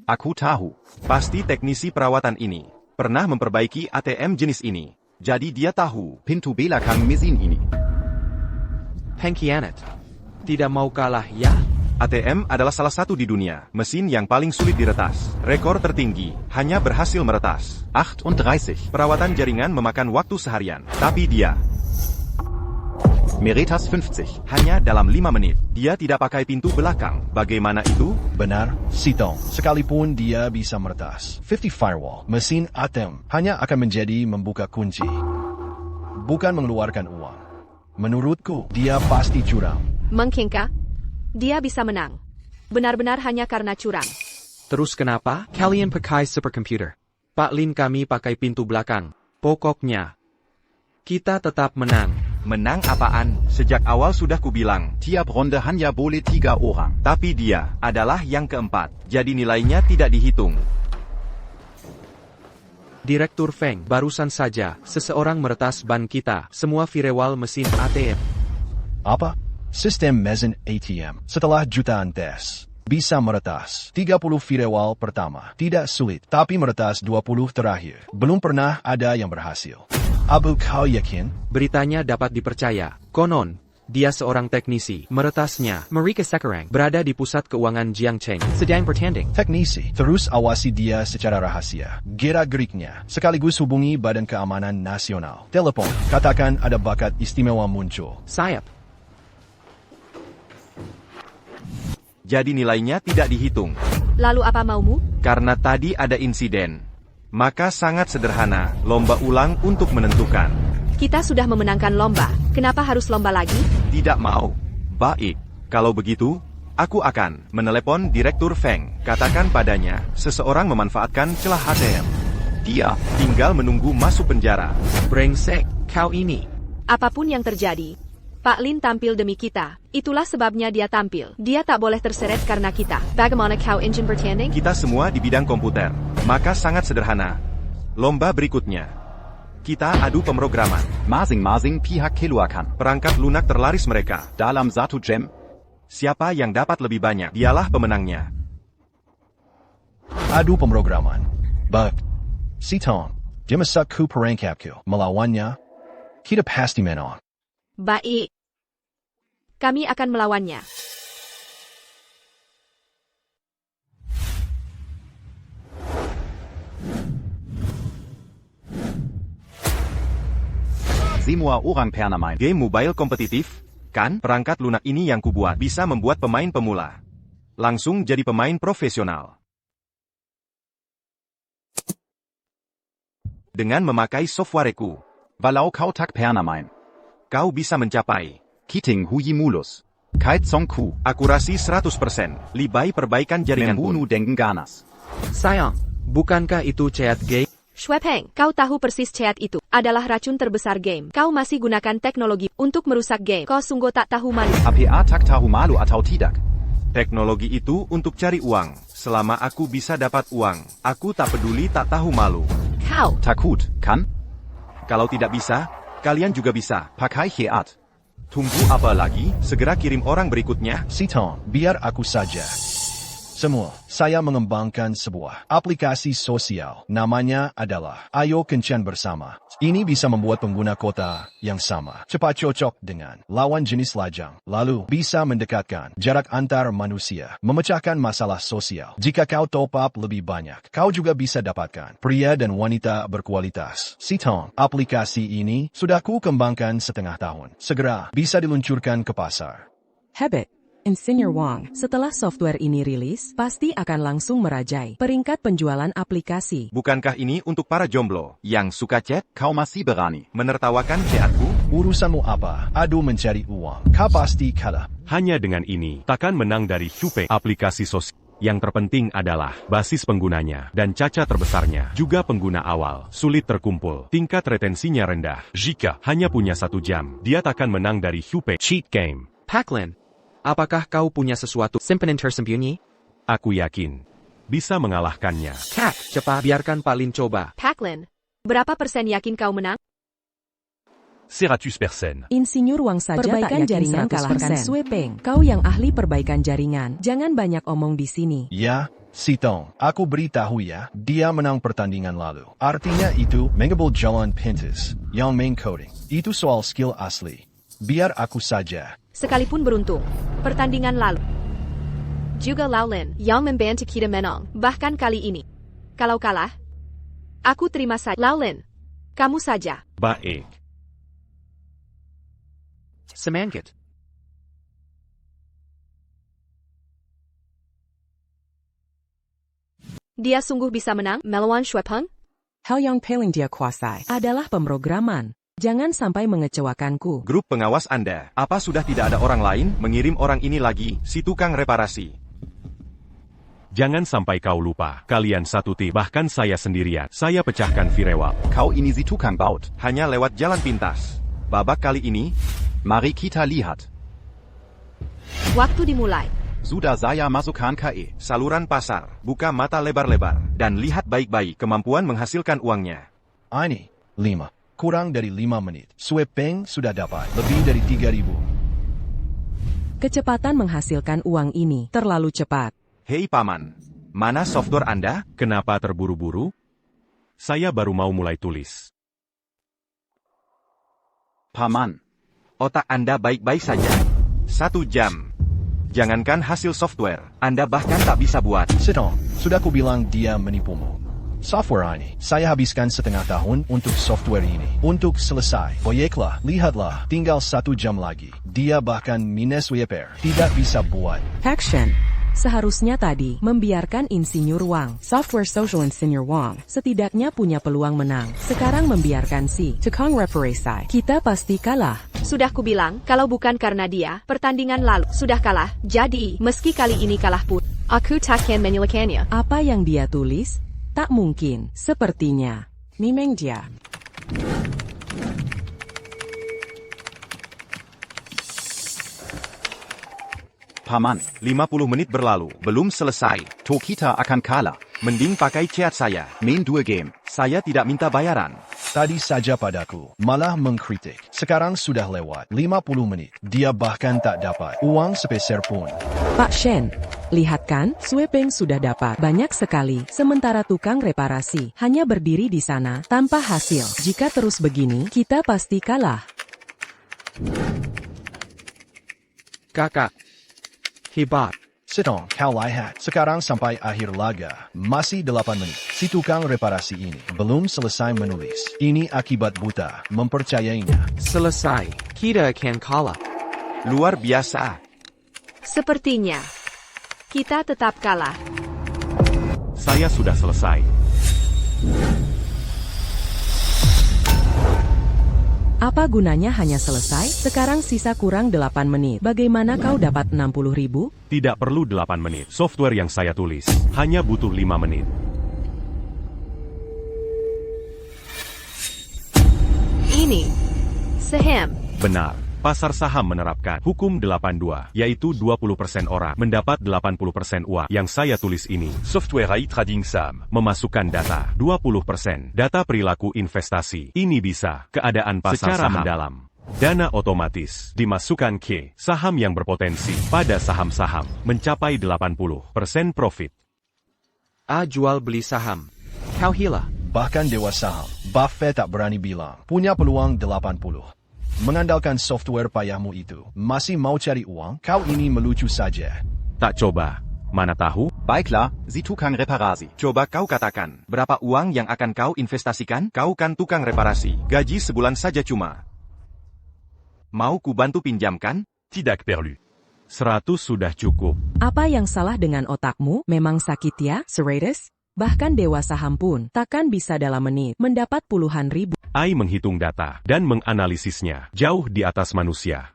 Aku tahu. Pasti teknisi perawatan ini pernah memperbaiki ATM jenis ini. Jadi dia tahu. Pintu belakang mesin ini. Pengkhianat. Tidak mau kalah ya? ATM adalah salah satu di dunia, mesin yang paling sulit diretas. Rekor tertinggi, hanya berhasil meretas. 38. Perawatan jaringan memakan waktu seharian. Tapi dia, Meritas 50. hanya dalam 5 menit. Dia tidak pakai pintu belakang. Bagaimana itu? Benar, Sitong. Sekalipun dia bisa meretas 50 firewall, mesin ATM hanya akan menjadi membuka kunci, bukan mengeluarkan uang. Menurutku, dia pasti curang. Mengkingka, dia bisa menang. Benar-benar hanya karena curang. Terus kenapa? Kalian pakai superkomputer. Pak Lin kami pakai pintu belakang. Pokoknya, kita tetap menang. Menang apaan? Sejak awal sudah kubilang. Tiap ronde hanya boleh 3 orang. Tapi dia adalah yang keempat. Jadi nilainya tidak dihitung. Direktur Feng, barusan saja, seseorang meretas ban kita, semua firewall mesin ATM. Apa? Sistem mesin ATM setelah jutaan tes bisa meretas 30 firewall pertama. Tidak sulit, tapi meretas 20 terakhir. Belum pernah ada yang berhasil. Abu, kau yakin? Beritanya dapat dipercaya. Konon, Dia seorang teknisi. Meretasnya, Marika Sekarang berada di pusat keuangan Jiangcheng, sedang bertanding. Teknisi, terus awasi dia secara rahasia. Gerak-geriknya, sekaligus hubungi Badan Keamanan Nasional. Telepon, katakan ada bakat istimewa muncul. Sayap. Jadi nilainya tidak dihitung. Lalu apa maumu? Karena tadi ada insiden. Maka sangat sederhana, lomba ulang untuk menentukan. Kita sudah memenangkan lomba. Kenapa harus lomba lagi? Tidak mau. Baik. Kalau begitu, aku akan menelepon Direktur Feng. Katakan padanya, seseorang memanfaatkan celah ATM. Dia tinggal menunggu masuk penjara. Brengsek, kau ini. Apapun yang terjadi, Pak Lin tampil demi kita. Itulah sebabnya dia tampil. Dia tak boleh terseret karena kita. Bagaimana kau engine bertanding? Kita semua di bidang komputer. Maka sangat sederhana. Lomba berikutnya. Kita adu pemrograman. Masing-masing pihak keluarkan Perangkat lunak terlaris mereka. dalam satu jam. Siapa yang dapat lebih banyak, dialah pemenangnya. Adu pemrograman. Baik. Si Tom, dia masakku perangkapku. Melawannya, kita pasti menang. Baik. Kami akan melawannya. Semua orang pernah main. Game mobile kompetitif, kan? Perangkat lunak ini yang kubuat bisa membuat pemain pemula langsung jadi pemain profesional. Dengan memakai softwareku, Walau kau tak pernah main. kau bisa mencapai Kiting Huyi Mulus. Kite Song Ku. akurasi 100%, libai perbaikan jaringan pun. Membunuh dengan ganas. Sayang, bukankah itu chat game? Shuepeng, kau tahu persis chat itu adalah racun terbesar game. Kau masih gunakan teknologi untuk merusak game. Kau sungguh tak tahu malu. APA tak tahu malu atau tidak. Teknologi itu untuk cari uang. Selama aku bisa dapat uang, aku tak peduli tak tahu malu. Kau, Takut, kan? Kalau tidak bisa, kalian juga bisa. Pakai hiat. Tunggu apa lagi? Segera kirim orang berikutnya. Si Tom, biar aku saja. Semua, saya mengembangkan sebuah aplikasi sosial. Namanya adalah Ayo Kencan Bersama. Ini bisa membuat pengguna kota yang sama cepat cocok dengan lawan jenis lajang. Lalu, bisa mendekatkan jarak antar manusia, memecahkan masalah sosial. Jika kau top up lebih banyak, kau juga bisa dapatkan pria dan wanita berkualitas. Si Tom, aplikasi ini sudah ku kembangkan setengah tahun. Segera bisa diluncurkan ke pasar. Habit. Insinyur Wang, setelah software ini rilis, pasti akan langsung merajai peringkat penjualan aplikasi. Bukankah ini untuk para jomblo yang suka chat, Kau masih berani. menertawakan chatku? Urusanmu apa? Adu mencari uang. Kau pasti kalah. Hanya dengan ini, takkan menang dari Shupe, aplikasi sosial. Yang terpenting adalah basis penggunanya dan caca terbesarnya. Juga pengguna awal, sulit terkumpul, tingkat retensinya rendah. Jika hanya punya 1 jam, dia takkan menang dari Shupe cheat game. Pak Lin, apakah kau punya sesuatu simpenan tersembunyi? Aku yakin bisa mengalahkannya. Kak, cepat biarkan Pak Lin coba. Pak Lin, berapa persen yakin kau menang? Seratus%. Insinyur Wang saja Perbaikan tak yakin jaringan 100%. kalahkan Sue Peng, kau yang ahli perbaikan jaringan. Jangan banyak omong di sini. Ya, Si Tong, aku beritahu ya, dia menang pertandingan lalu. Artinya itu, mengambil jalan pintas, yang main coding. Itu soal skill asli. Biar aku saja. Sekalipun beruntung, pertandingan lalu juga Laolin yang membantu kita menang, bahkan kali ini. Kalau kalah, aku terima saja. Laolin, kamu saja. Baik. Semangat. Dia sungguh bisa menang melawan Shuepeng? Hal yang paling dia kuasai adalah pemrograman. Jangan sampai mengecewakanku. Grup pengawas Anda, apa sudah tidak ada orang lain mengirim orang ini lagi, si tukang reparasi? Jangan sampai kau lupa, kalian satu tim, bahkan saya sendirian. Saya pecahkan firewall. Kau ini si tukang baut. Hanya lewat jalan pintas. Babak kali ini, Mari kita lihat. Waktu dimulai. Sudah saya masukkan KE. saluran pasar, buka mata lebar-lebar, dan lihat baik-baik kemampuan menghasilkan uangnya. Ini, 5. Kurang dari 5 menit. Sue Peng sudah dapat lebih dari 3.000. Kecepatan menghasilkan uang ini terlalu cepat. Hei Paman, mana software Anda? Kenapa terburu-buru? Saya baru mau mulai tulis. Paman, Otak Anda baik-baik saja. 1 jam. Jangankan hasil software, Anda bahkan tak bisa buat. Sitong, sudah ku bilang dia menipumu. Software ini, saya habiskan setengah tahun untuk software ini. Untuk selesai, proyeklah, lihatlah, tinggal 1 jam lagi. Dia bahkan minus WPR, tidak bisa buat. Action. Seharusnya tadi membiarkan Insinyur Wang, Software Social Insinyur Wang, setidaknya punya peluang menang. Sekarang membiarkan si Tukang Reparasi. Kita pasti kalah. Sudah kubilang, kalau bukan karena dia, pertandingan lalu sudah kalah. Jadi, meski kali ini kalah pun, aku takkan menyelakannya. Apa yang dia tulis? Tak mungkin, sepertinya. Memang dia. Paman, 50 menit berlalu, belum selesai. Tokita akan kalah. Mending pakai chat saya. Main 2 game. Saya tidak minta bayaran. Tadi saja padaku, malah mengkritik. Sekarang sudah lewat 50 menit. Dia bahkan tak dapat uang sepeser pun. Pak Shen, lihat kan, Sweeping sudah dapat banyak sekali, sementara tukang reparasi hanya berdiri di sana tanpa hasil. Jika terus begini, kita pasti kalah. Kakak. Hebat. Sitong, kau lihat. Sekarang sampai akhir laga. Masih 8 menit. Si tukang reparasi ini belum selesai menulis. Ini akibat buta mempercayainya. Selesai. Kita akan kalah. Luar biasa. Sepertinya, kita tetap kalah. Saya sudah selesai. Apa gunanya hanya selesai? Sekarang sisa kurang 8 menit. Bagaimana kau dapat 60.000? Tidak perlu 8 menit. Software yang saya tulis hanya butuh 5 menit. Ini saham. Benar. Pasar saham menerapkan hukum 82, yaitu 20% orang mendapat 80% uang. Yang saya tulis ini, Software AI Trading SAM. memasukkan data 20%, data perilaku investasi. Ini bisa keadaan pasar secara mendalam. Dana otomatis dimasukkan ke saham yang berpotensi pada saham-saham mencapai 80% profit. A jual beli saham. Kau hilah. Bahkan dewa saham, Buffett tak berani bilang. Punya peluang 80. Mengandalkan software payahmu itu. Masih mau cari uang? Kau ini melucu saja. Tak coba, mana tahu? Baiklah, si tukang reparasi. Coba kau katakan, berapa uang yang akan kau investasikan? Kau kan tukang reparasi. Gaji sebulan saja cuma. Mau ku bantu pinjamkan? Tidak perlu. 100 sudah cukup. Apa yang salah dengan otakmu? Memang sakit ya, Seratus? Bahkan dewa saham pun takkan bisa dalam menit mendapat puluhan ribu. AI menghitung data dan menganalisisnya jauh di atas manusia.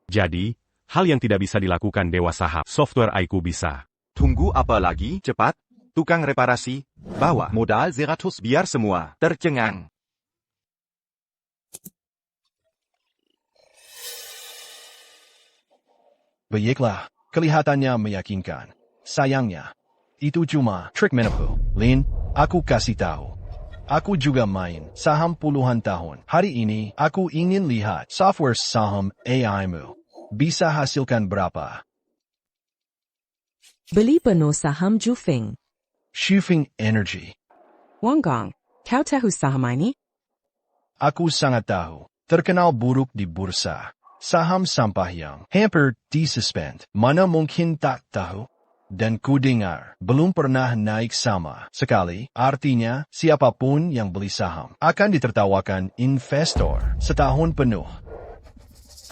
Jadi, hal yang tidak bisa dilakukan dewa saham, software AI-ku bisa. Tunggu apa lagi? Cepat, tukang reparasi, bawa. Modal 100. Biar semua tercengang. Baiklah, kelihatannya meyakinkan. Sayangnya, itu cuma trik menipu. Lin, aku kasih tahu. Aku juga main saham puluhan tahun. Hari ini, aku ingin lihat software saham AI-mu. Bisa hasilkan berapa? Beli penuh saham Jufeng. Shufeng Energy. Wang Gong, kau tahu saham ini? Aku sangat tahu. Terkenal buruk di bursa. Saham sampah yang hampir disuspend. Mana mungkin tak tahu? Dan ku dengar, belum pernah naik sama sekali. Artinya, siapapun yang beli saham akan ditertawakan investor setahun penuh.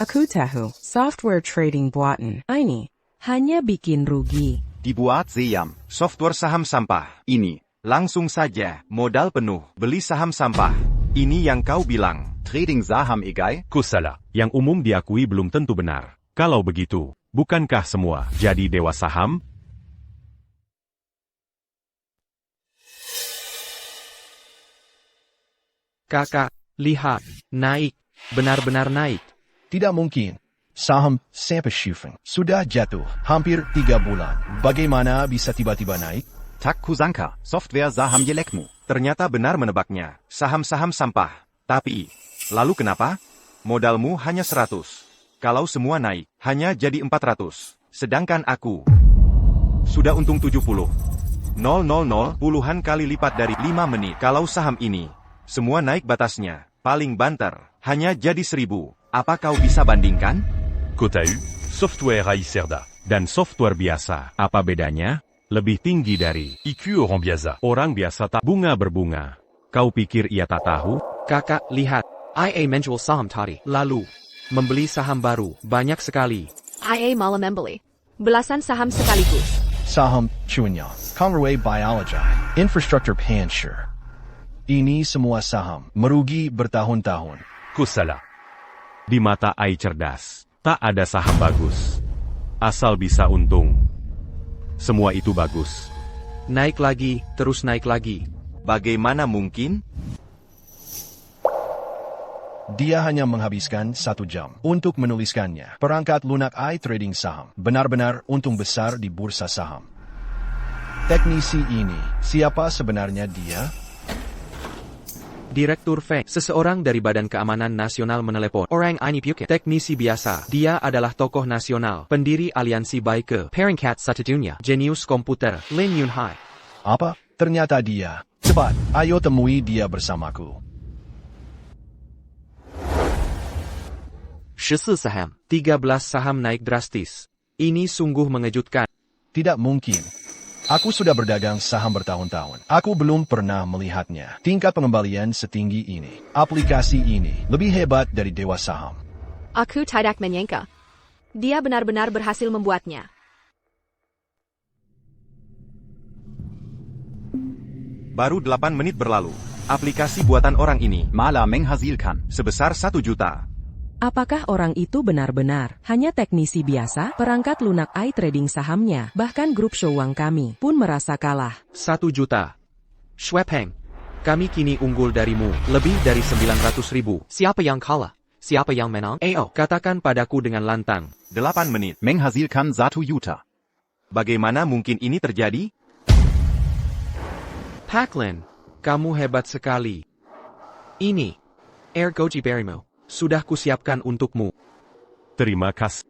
Aku tahu, software trading buatan ini hanya bikin rugi. Dibuat Siam. Software saham sampah. Ini, langsung saja, modal penuh, beli saham sampah. Ini yang kau bilang. Trading saham egal? Kusala. Yang umum diakui belum tentu benar. Kalau begitu, bukankah semua jadi dewa saham? Kakak, lihat. Naik. Benar-benar naik. Tidak mungkin. Saham sampai Shufeng sudah jatuh hampir 3 bulan. Bagaimana bisa tiba-tiba naik? Tak kusangka. Software saham jelekmu. Ternyata benar menebaknya. Saham-saham sampah. Tapi, lalu kenapa? Modalmu hanya 100. Kalau semua naik, hanya jadi 400. Sedangkan aku sudah untung 70. 000 puluhan kali lipat dari 5 menit. Kalau saham ini semua naik batasnya, paling banter, hanya jadi 1000. Apa kau bisa bandingkan? Quota U, software AI Cerda. Dan software biasa, apa bedanya? Lebih tinggi dari IQ Oran Biaza. orang biasa tak bunga berbunga. Kau pikir ia tak tahu? Kakak, lihat. IA menjual saham tadi. Lalu, membeli saham baru, banyak sekali. IA malah membeli belasan saham sekaligus. Saham, cuanya, Conway Biology, Infrastructure Pansure. Ini semua saham, merugi bertahun-tahun. Kosala. Di mata AI cerdas, tak ada saham bagus. Asal bisa untung. Semua itu bagus. Naik lagi, terus naik lagi. Bagaimana mungkin? Dia hanya menghabiskan 1 jam untuk menuliskannya. Perangkat lunak AI trading saham, benar-benar untung besar di bursa saham. Teknisi ini, siapa sebenarnya dia? Direktur Feng, seseorang dari Badan Keamanan Nasional menelepon. Orang ini Pukit, teknisi biasa. Dia adalah tokoh nasional, pendiri aliansi Baike, Peringkat Satu Dunia, jenius komputer, Lin Yunhai. Apa? Ternyata dia. Cepat, ayo temui dia bersamaku. 14 saham, 13 saham naik drastis. Ini sungguh mengejutkan. Tidak mungkin. Aku sudah berdagang saham bertahun-tahun. Aku belum pernah melihatnya. Tingkat pengembalian setinggi ini. Aplikasi ini lebih hebat dari dewa saham. Aku tidak menyangka. Dia benar-benar berhasil membuatnya. Baru 8 menit berlalu. Aplikasi buatan orang ini Malah menghasilkan sebesar 1 juta. Apakah orang itu benar-benar hanya teknisi biasa? Perangkat lunak AI trading sahamnya, bahkan grup Shouwang kami pun merasa kalah. 1 juta. Schwepeng, kami kini unggul darimu, lebih dari 900.000. Siapa yang kalah? Siapa yang menang? Ayo, katakan padaku dengan lantang. 8 menit. menghasilkan 1 juta. Bagaimana mungkin ini terjadi? Paklin, kamu hebat sekali. Ini, Air Goji Berimo, sudah kusiapkan untukmu. Terima kasih.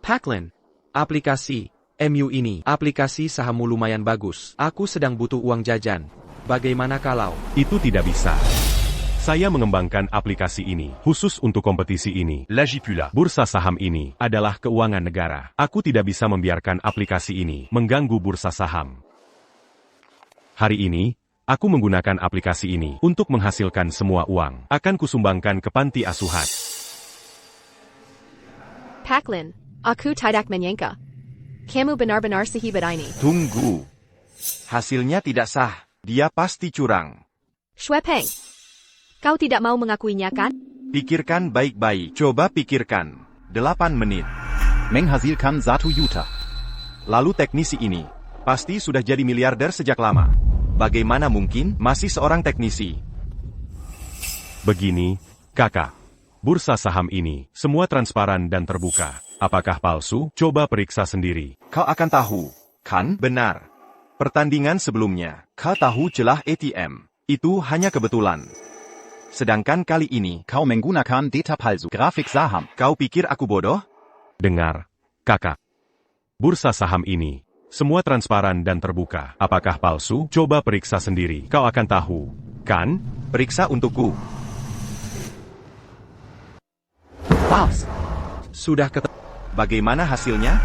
Paklin, aplikasi, MU ini, aplikasi sahammu lumayan bagus. Aku sedang butuh uang jajan. Bagaimana kalau? Itu tidak bisa. Saya mengembangkan aplikasi ini khusus untuk kompetisi ini. Lagipula. Bursa saham ini adalah keuangan negara. Aku tidak bisa membiarkan aplikasi ini mengganggu bursa saham. Hari ini, aku menggunakan aplikasi ini untuk menghasilkan semua uang. Akan kusumbangkan ke panti asuhan. Paklin, aku tidak menyangka. Kamu benar-benar sehebat ini. Tunggu. Hasilnya tidak sah. Dia pasti curang. Schwepeng, kau tidak mau mengakuinya kan? Pikirkan baik-baik. Coba pikirkan. 8 menit. menghasilkan 1 juta. Lalu teknisi ini pasti sudah jadi miliarder sejak lama. Bagaimana mungkin masih seorang teknisi? Begini, kakak. Bursa saham ini semua transparan dan terbuka. Apakah palsu? Coba periksa sendiri. Kau akan tahu, kan? Benar. Pertandingan sebelumnya, kau tahu celah ATM. Itu hanya kebetulan. Sedangkan kali ini, Kau menggunakan data palsu. Grafik saham. kau pikir aku bodoh? Dengar, kakak. Bursa saham ini semua transparan dan terbuka. Apakah palsu? Coba periksa sendiri. Kau akan tahu, kan? Periksa untukku. Pals. Sudah ketemu. Bagaimana hasilnya?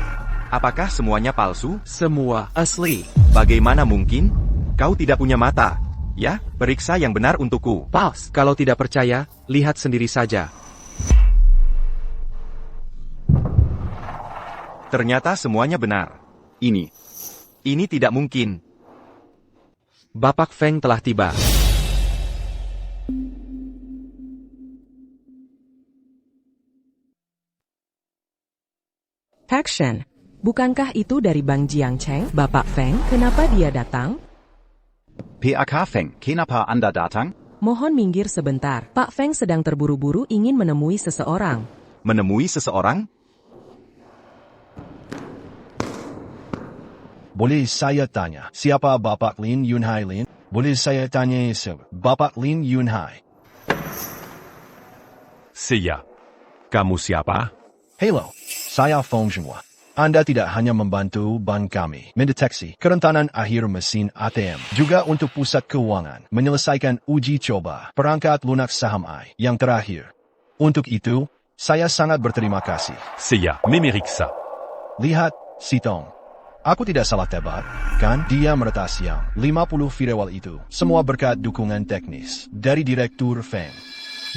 Apakah semuanya palsu? Semua asli. Bagaimana mungkin? Kau tidak punya mata. Ya, periksa yang benar untukku. Pals. Kalau tidak percaya, lihat sendiri saja. Ternyata semuanya benar. Ini tidak mungkin. Bapak Feng telah tiba. Action. Bukankah itu dari Bang Jiangcheng? Bapak Feng, kenapa dia datang? PAK Feng, kenapa Anda datang? Mohon minggir sebentar. Pak Feng sedang terburu-buru ingin menemui seseorang. Menemui seseorang? Boleh saya tanya, siapa Bapak Lin Yunhai Lin? Boleh saya tanya Bapak Lin Yunhai? Siya. Kamu siapa? Hello, saya Feng Zhenhua. Anda tidak hanya membantu bank kami mendeteksi kerentanan akhir mesin ATM, juga untuk pusat keuangan menyelesaikan uji coba perangkat lunak saham AI yang terakhir. Untuk itu, saya sangat berterima kasih. Seiya, Méméric ça. Lihat, Sitong. Aku tidak salah tebak, kan? Dia meretas yang 50 firewall itu. Semua berkat dukungan teknis dari Direktur Feng.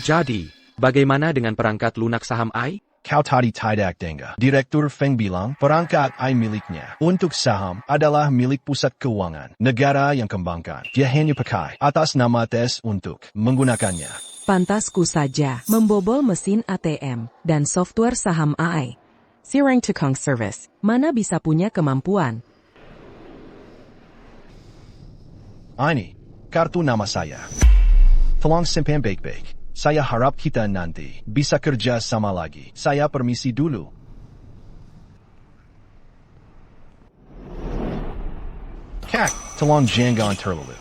Jadi, bagaimana dengan perangkat lunak saham AI? Kau tadi tidak dengar. Direktur Feng bilang perangkat AI miliknya. Untuk saham adalah milik pusat keuangan negara yang kembangkan. Dia hanya pakai atas nama tes untuk menggunakannya. Pantasku saja membobol mesin ATM dan software saham AI. Sirang Tukang Service, mana bisa punya kemampuan? Ini, kartu nama saya. Tolong simpan baik-baik. Saya harap kita nanti bisa kerja sama lagi. Saya permisi dulu. Kak, tolong jangan terlalu.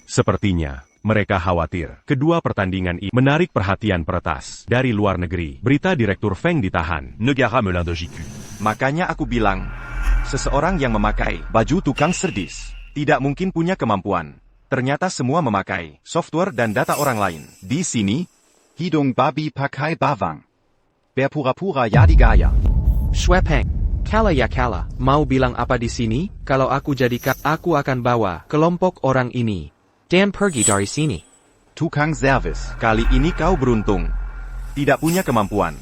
Sepertinya, mereka khawatir. Kedua pertandingan ini menarik perhatian peretas dari luar negeri. Berita Direktur Feng ditahan. Negara Melin de JQ. Makanya aku bilang, seseorang yang memakai baju tukang serdis tidak mungkin punya kemampuan. Ternyata semua memakai software dan data orang lain. Di sini, Hidung babi pakai bawang. Berpura-pura jadi gaya. Shwepeng, kala ya kala, mau bilang apa di sini? Kalau aku jadi aku akan bawa kelompok orang ini dan pergi dari sini. Tukang service. kali ini kau beruntung. Tidak punya kemampuan.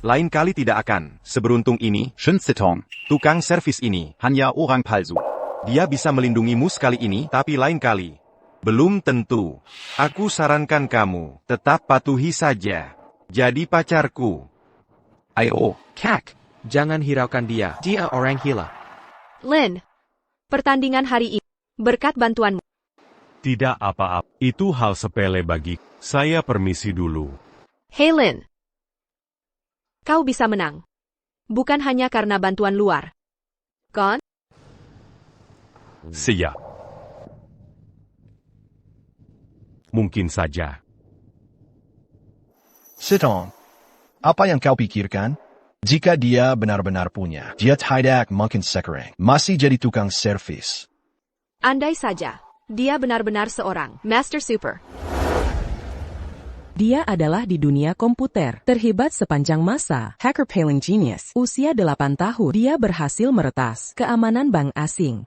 Lain kali tidak akan seberuntung ini. Shen Sitong. Tukang servis ini Hanya orang palsu. dia bisa melindungimu sekali ini, tapi lain kali belum tentu. Aku sarankan kamu tetap patuhi saja. Jadi pacarku. Ayo. Kak, jangan hiraukan dia. Dia orang gila. Lin, pertandingan hari ini berkat bantuanmu. Tidak apa-apa, itu hal sepele bagi. Saya permisi dulu. Hey Lin, kau bisa menang. Bukan hanya karena bantuan luar. Kan? Seiya. Mungkin saja. Sitong, apa yang kau pikirkan? Jika dia benar-benar punya, dia tidak mungkin sekarang masih jadi tukang servis. Andai saja, dia benar-benar seorang Master Super. Dia adalah di dunia komputer, terhebat sepanjang masa, hacker paling genius. Usia 8 tahun, dia berhasil meretas keamanan bank asing.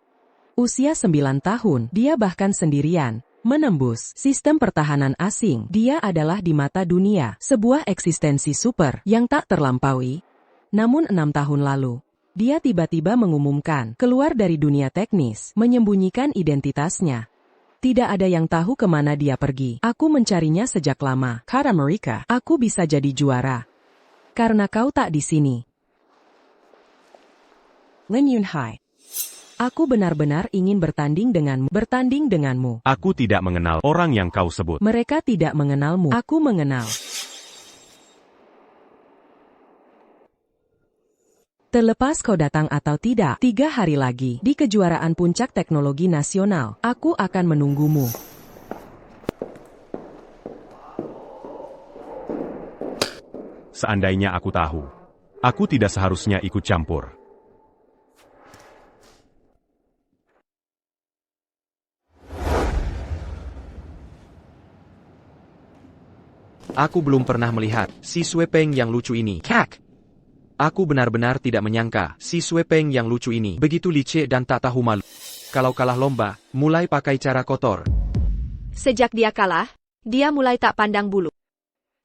Usia 9 tahun, dia bahkan sendirian menembus sistem pertahanan asing. Dia adalah di mata dunia sebuah eksistensi super yang tak terlampaui. Namun 6 tahun lalu, dia tiba-tiba mengumumkan keluar dari dunia teknis, menyembunyikan identitasnya. Tidak ada yang tahu kemana dia pergi. Aku mencarinya sejak lama. Kata mereka, aku bisa jadi juara. Karena kau tak di sini. Lin Yunhai. Aku benar-benar ingin bertanding denganmu. Aku tidak mengenal orang yang kau sebut. Mereka tidak mengenalmu. Aku mengenal. Terlepas kau datang atau tidak, 3 hari lagi, di kejuaraan puncak teknologi nasional, aku akan menunggumu. Seandainya aku tahu, aku tidak seharusnya ikut campur. Aku belum pernah melihat si Swepeng yang lucu ini. Kak! Aku benar-benar tidak menyangka si Swepeng yang lucu ini begitu licik dan tak tahu malu. Kalau kalah lomba, mulai pakai cara kotor. Sejak dia kalah, dia mulai tak pandang bulu.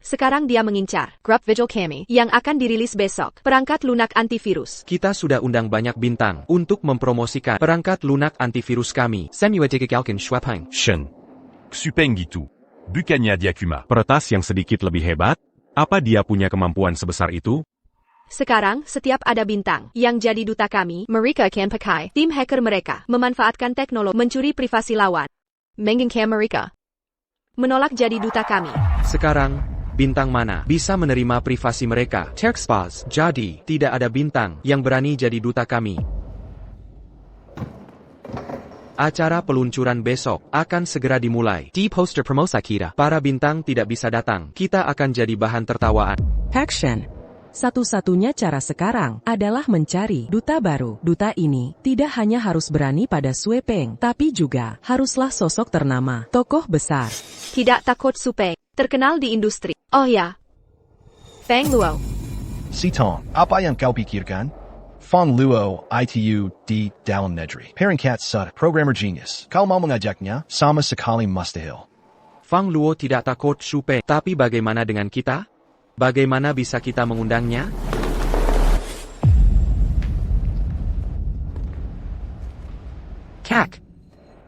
Sekarang dia mengincar Grup Vigil Kami yang akan dirilis besok, perangkat lunak antivirus. Kita sudah undang banyak bintang untuk mempromosikan perangkat lunak antivirus kami. Samuetekekalkin Swepeng. Shen. Xupeng gitu. Bukanya Diakuma. Peretas yang sedikit lebih hebat? Apa dia punya kemampuan sebesar itu? Sekarang, setiap ada bintang yang jadi duta kami, mereka akan pakai tim hacker mereka, memanfaatkan teknologi mencuri privasi lawan. Mengingkar mereka. Menolak jadi duta kami. Sekarang, bintang mana bisa menerima privasi mereka? Terkspas. Jadi, tidak ada bintang yang berani jadi duta kami. Acara peluncuran besok akan segera dimulai. Di poster promosi kita, para bintang tidak bisa datang. Kita akan jadi bahan tertawaan. Action. Satu-satunya cara sekarang adalah mencari duta baru. Duta ini tidak hanya harus berani pada Swepeng, tapi juga haruslah sosok ternama, tokoh besar. Tidak takut Supeng, terkenal di industri. Oh ya. Fang Luo. Si Tong, apa yang kau pikirkan? Fang Luo, ITU, di dalam negeri. Peringkat sud, programmer genius. Kau mau mengajaknya? Sama sekali mustahil. Fang Luo tidak takut Shu Pei, tapi bagaimana dengan kita? Bagaimana bisa kita mengundangnya? Kak.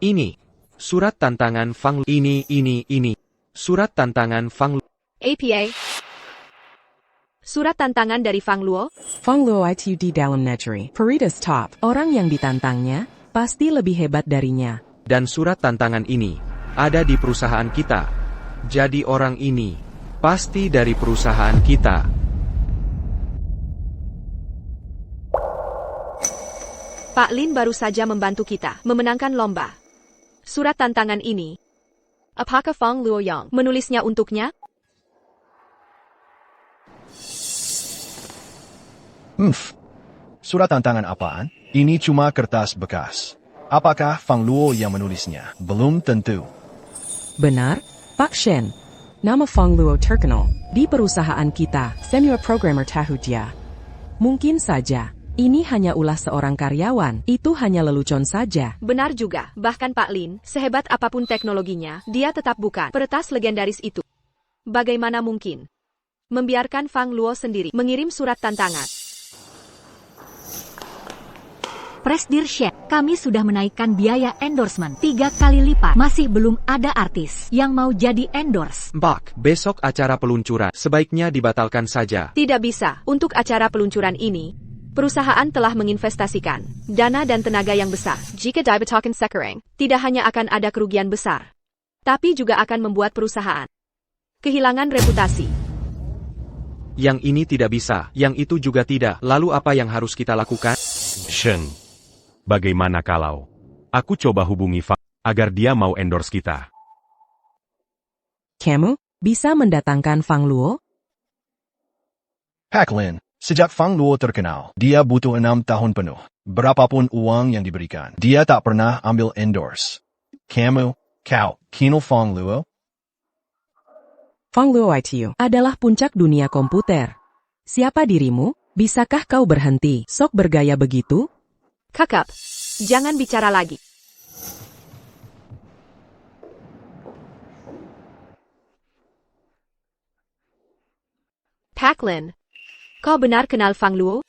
Ini. Surat tantangan Fang Luo. Ini. Surat tantangan Fang Luo. APA. Surat tantangan dari Fang Luo. Fang Luo ITU di dalam negeri. Peritas top. Orang yang ditantangnya, pasti lebih hebat darinya. Dan surat tantangan ini ada di perusahaan kita. Jadi orang ini pasti dari perusahaan kita. Pak Lin baru saja membantu kita memenangkan lomba. Surat tantangan ini, apakah Fang Luo yang menulisnya untuknya? Surat tantangan apaan? Ini cuma kertas bekas. Apakah Fang Luo yang menulisnya? Belum tentu. Benar, Pak Shen. Nama Fang Luo terkenal di perusahaan kita, senior programmer tahu dia. Mungkin saja, ini hanya ulah seorang karyawan, itu hanya lelucon saja. Benar juga, bahkan Pak Lin, sehebat apapun teknologinya, dia tetap bukan peretas legendaris itu. Bagaimana mungkin membiarkan Fang Luo sendiri mengirim surat tantangan? Presdirchef, kami sudah menaikkan biaya endorsement 3 kali lipat. Masih belum ada artis yang mau jadi endorse. Mbak, besok acara peluncuran sebaiknya dibatalkan saja. Tidak bisa. Untuk acara peluncuran ini, perusahaan telah menginvestasikan dana dan tenaga yang besar. Jika dibetakan sekarang, tidak hanya akan ada kerugian besar, tapi juga akan membuat perusahaan kehilangan reputasi. Yang ini tidak bisa, yang itu juga tidak. Lalu apa yang harus kita lakukan? Shen, bagaimana kalau aku coba hubungi Fang agar dia mau endorse kita? Kamu bisa mendatangkan Fang Luo? Pak Lin, sejak Fang Luo terkenal, dia butuh 6 tahun penuh. Berapapun uang yang diberikan, dia tak pernah ambil endorse. Kau, kenal Fang Luo? Fang Luo ITU adalah puncak dunia komputer. Siapa dirimu? Bisakah kau berhenti sok bergaya begitu? Kakak, jangan bicara lagi. Pak Lin, kau benar kenal Fang Luo?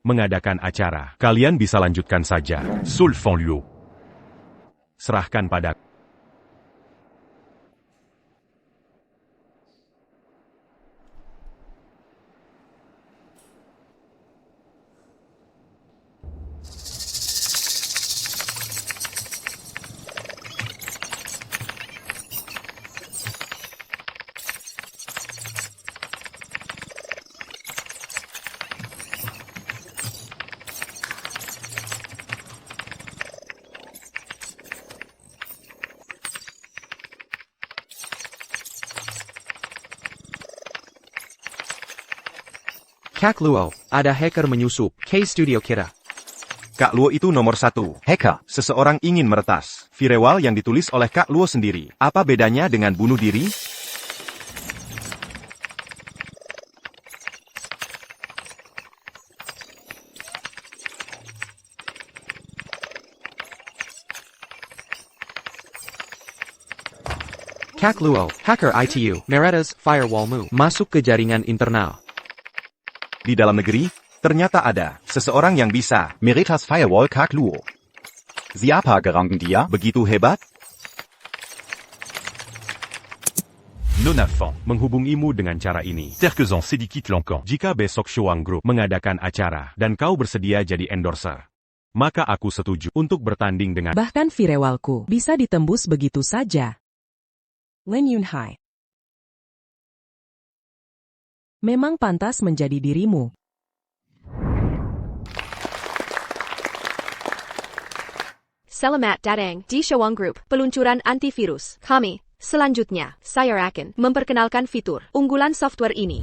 Mengadakan acara, kalian bisa lanjutkan saja. Sul Fang Luo. Serahkan pada Kak Luo, ada hacker menyusup K-Studio kita. Kak Luo itu nomor 1. Hacker. Seseorang ingin meretas firewall yang ditulis oleh Kak Luo sendiri. Apa bedanya dengan bunuh diri? Kak Luo, hacker ITU, Meretas firewallmu masuk ke jaringan internal. Di dalam negeri, ternyata ada seseorang yang bisa. Meretas Firewall Kak Luo. Siapa gerangen dia? Begitu hebat? Nona Fang menghubungimu dengan cara ini. Terkezan Sedikit Lankan. Jika besok Shuang Group mengadakan acara dan kau bersedia jadi endorser, maka aku setuju untuk bertanding dengan Bahkan firewallku bisa ditembus begitu saja. Lin Yunhai. Memang pantas menjadi dirimu. Selamat datang di Shuang Group, peluncuran antivirus. Kami, selanjutnya, saya akan memperkenalkan fitur unggulan software ini.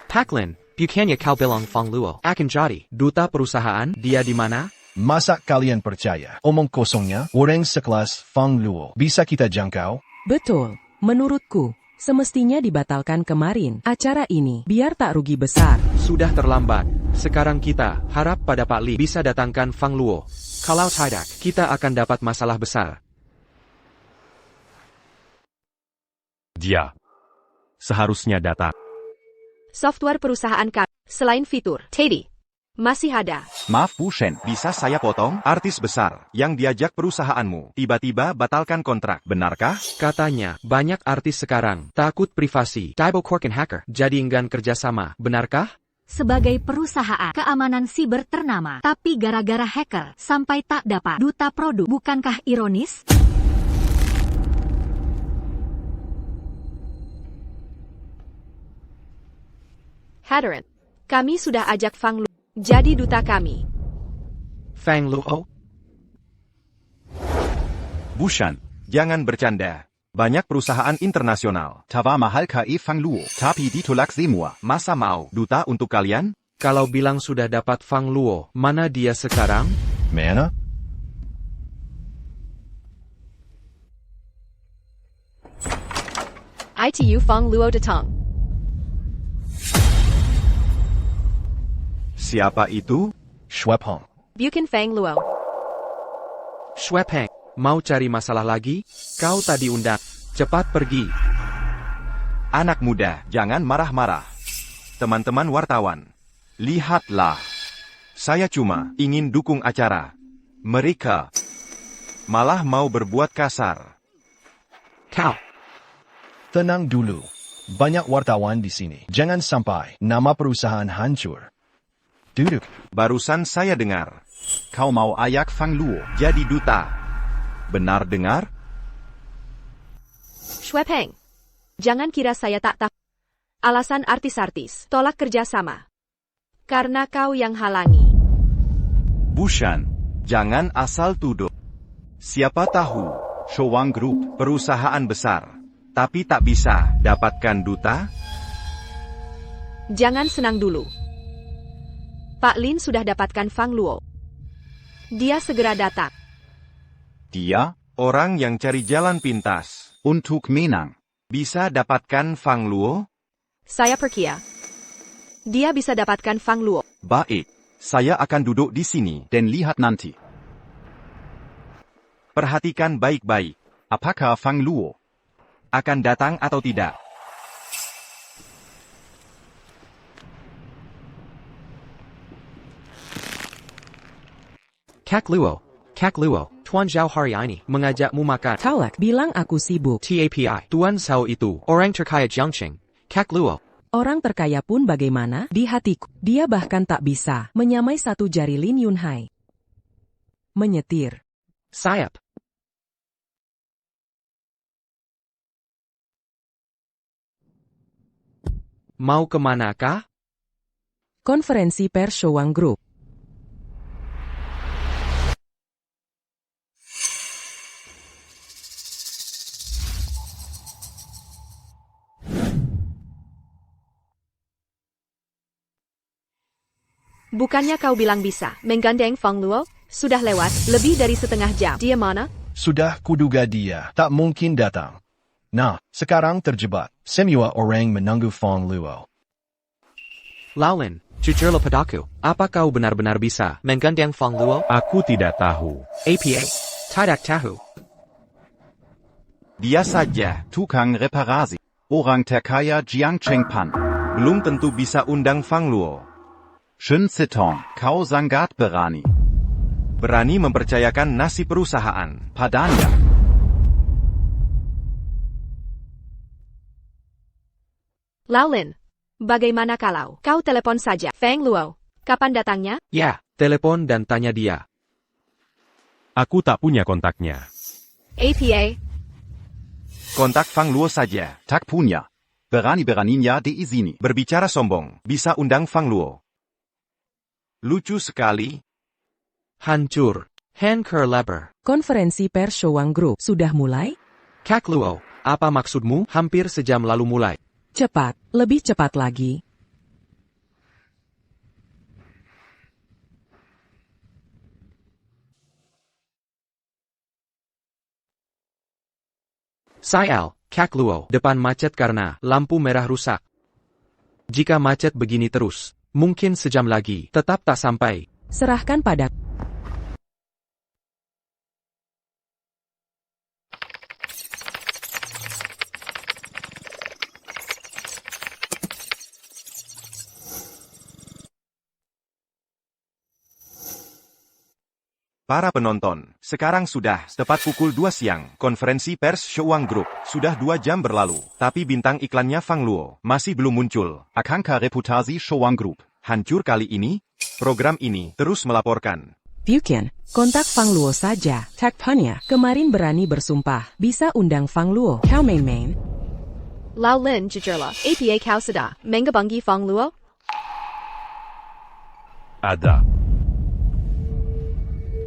Pak Lin, bukannya kau bilang Fang Luo akan jadi duta perusahaan, dia di mana? Masa kalian percaya? Omong kosongnya, orang sekelas Fang Luo bisa kita jangkau? Betul. Menurutku, semestinya dibatalkan kemarin acara ini, biar tak rugi besar. Sudah terlambat. Sekarang kita harap pada Pak Li bisa datangkan Fang Luo. Kalau tidak, kita akan dapat masalah besar. Dia seharusnya datang. Software perusahaan kami, selain fitur, Teddy, masih ada. Maaf Bu Shen, Bisa saya potong? Artis besar yang diajak perusahaanmu tiba-tiba batalkan kontrak, benarkah? Katanya, banyak artis sekarang takut privasi. Daibo Korken hacker, jadi enggan kerjasama. Benarkah? Sebagai perusahaan keamanan siber ternama, tapi gara-gara hacker sampai tak dapat duta produk. Bukankah ironis? Hadirin, kami sudah ajak Fang Luo jadi duta kami. Fang Luo? Bushan, jangan bercanda. Banyak perusahaan internasional. Tawa mahal KE Fang Luo, tapi ditolak semua. Masa mau duta untuk kalian? Kalau bilang sudah dapat Fang Luo, mana dia sekarang? Mana? ITU Fang Luo Datang. Siapa itu? Schwephong. Bukan Fang Luo. Schwepeng, mau cari masalah lagi? Kau tadi undang. Cepat pergi. Anak muda, jangan marah-marah. Teman-teman wartawan, lihatlah. Saya cuma ingin dukung acara. Mereka malah mau berbuat kasar. Kau. Tenang dulu. Banyak wartawan di sini. Jangan sampai nama perusahaan hancur. Duduk. Barusan saya dengar, Kau mau ayak Fang Luo. jadi duta. Benar dengar? Schwepeng, jangan kira saya tak tahu. Alasan artis-artis tolak kerjasama. Karena kau yang halangi. Bushan, jangan asal tuduh. Siapa tahu, Showang Group. perusahaan besar, tapi tak bisa dapatkan duta? Jangan senang dulu. Pak Lin sudah dapatkan Fang Luo. Dia segera datang. Dia, Orang yang cari jalan pintas, untuk menang. bisa dapatkan Fang Luo? Saya percaya. Dia bisa dapatkan Fang Luo. Baik, saya akan duduk di sini. Dan lihat nanti. Perhatikan baik-baik. Apakah Fang Luo Akan datang atau tidak? Kak Luo, Tuan Zhao hari ini mengajakmu makan. Taulak bilang aku sibuk. TAPI, Tuan Zhao itu, orang terkaya Jiangqing. Kak Luo. Orang terkaya pun bagaimana? Di hatiku, dia bahkan tak bisa menyamai satu jari Lin Yunhai. Menyetir. Sayap. Mau kemanakah? Konferensi pers Showang Group. Bukannya kau bilang bisa menggandeng Fang Luo? Sudah lewat lebih dari setengah jam. Dia mana? Sudah kuduga dia tak mungkin datang. Nah, sekarang terjebak. Semua orang menunggu Fang Luo. Laulin, jujurlah padaku, apa kau benar-benar bisa menggandeng Fang Luo? Aku tidak tahu. APA, tidak tahu. Dia saja, tukang reparasi. Orang terkaya Jiangqing Pan. belum tentu bisa undang Fang Luo. Shen Zitong, kau sangat berani. Berani mempercayakan nasib perusahaan Padanya. Laulin, bagaimana kalau kau telepon saja Fang Luo? Kapan datangnya? Ya, telepon dan tanya dia. Aku tak punya kontaknya. APA, Kontak Fang Luo saja. Tak punya. Berani-beraninya diizini. Berbicara sombong, bisa undang Fang Luo. Lucu sekali. Hancur. Hanker lebar. Konferensi pers Showang Group sudah mulai? Kak Luo, apa maksudmu? Hampir sejam lalu mulai. Cepat, lebih cepat lagi. Sayal, Kak Luo, depan macet karena lampu merah rusak. Jika macet begini terus, mungkin sejam lagi tetap tak sampai. Serahkan pada Para penonton, sekarang sudah tepat pukul 2 siang. Konferensi pers Shouwang Group sudah 2 jam berlalu, tapi bintang iklannya Fang Luo masih belum muncul. Akankah reputasi Shouwang Group Hancur kali ini? Program ini terus melaporkan. Bukan, kontak Fang Luo saja. Takpanya, kemarin berani bersumpah. Bisa undang Fang Luo. Kau main-main? Lao Lin Jujurla, APA Kau Sada, Mengabungi Fang Luo? Ada.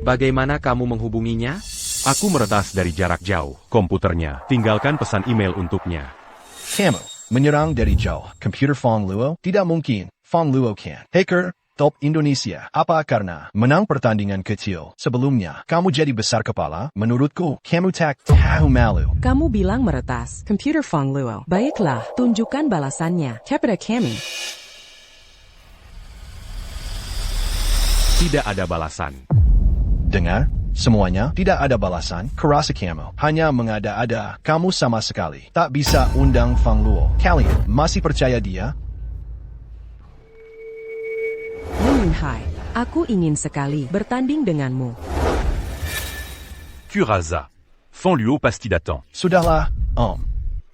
Bagaimana kamu menghubunginya? Aku meretas dari jarak jauh komputernya. Tinggalkan pesan email untuknya. Kamu menyerang dari jauh. Komputer Fang Luo? Tidak mungkin. Fang Luo kan. Hacker top Indonesia. Apa karena menang pertandingan kecil sebelumnya kamu jadi besar kepala? Menurutku, kamu tak tahu malu. Kamu bilang meretas. Computer Fang Luo. Baiklah, tunjukkan balasannya. Kepada kami. Tidak ada balasan. Dengar, semuanya tidak ada balasan. Kerasa kamu hanya mengada-ada. Kamu sama sekali tak bisa undang Fang Luo. Kalian masih percaya dia? Lin Hai, aku ingin sekali bertanding denganmu. Kurasa. Fang Luo pasti datang. Sudahlah,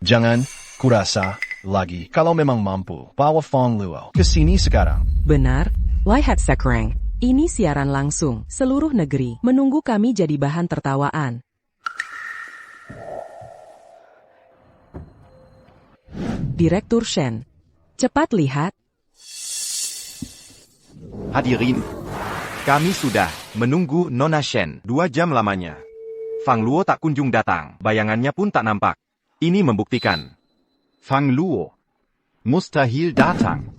Jangan kurasa lagi. Kalau memang mampu, bawa Fang Luo ke sini sekarang. Benar, lihat sekarang. Ini siaran langsung, seluruh negeri menunggu kami jadi bahan tertawaan. Direktur Shen, cepat lihat. Hadirin, kami sudah menunggu Nona Shen 2 jam lamanya. Fang Luo tak kunjung datang, bayangannya pun tak nampak. Ini membuktikan. Fang Luo mustahil datang.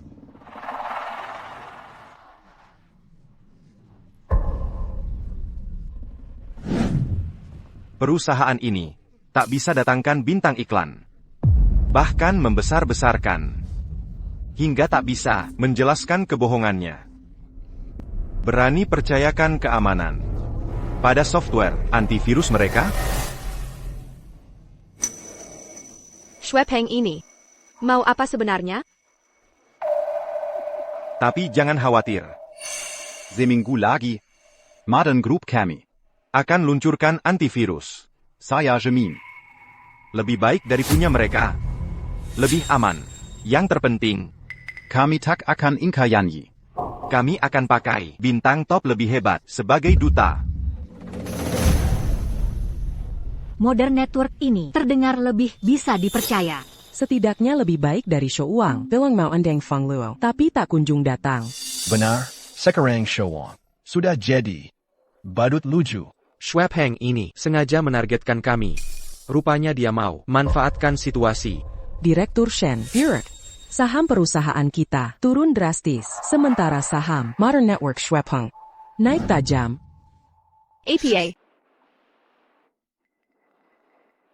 Perusahaan ini tak bisa datangkan bintang iklan. Bahkan membesar-besarkan. Hingga tak bisa menjelaskan kebohongannya. Berani percayakan keamanan pada software antivirus mereka? Shwepeng ini. Mau apa sebenarnya? Tapi jangan khawatir. Seminggu lagi, Madan Group kami Akan luncurkan antivirus. saya jamin. Lebih baik dari punya mereka. Lebih aman. Yang terpenting, Kami tak akan ingkayangi. kami akan pakai bintang top lebih hebat sebagai duta. Modern network ini terdengar lebih bisa dipercaya. Setidaknya lebih baik dari Shouwang. Bilang mau undang Fang Luo, tapi tak kunjung datang. Benar, sekarang Shouwang sudah jadi badut lucu. Shwepeng ini sengaja menargetkan kami. Rupanya dia mau manfaatkan situasi. Direktur Shen, Eric. Saham perusahaan kita turun drastis, sementara saham Modern Network Shwepeng naik tajam. APA.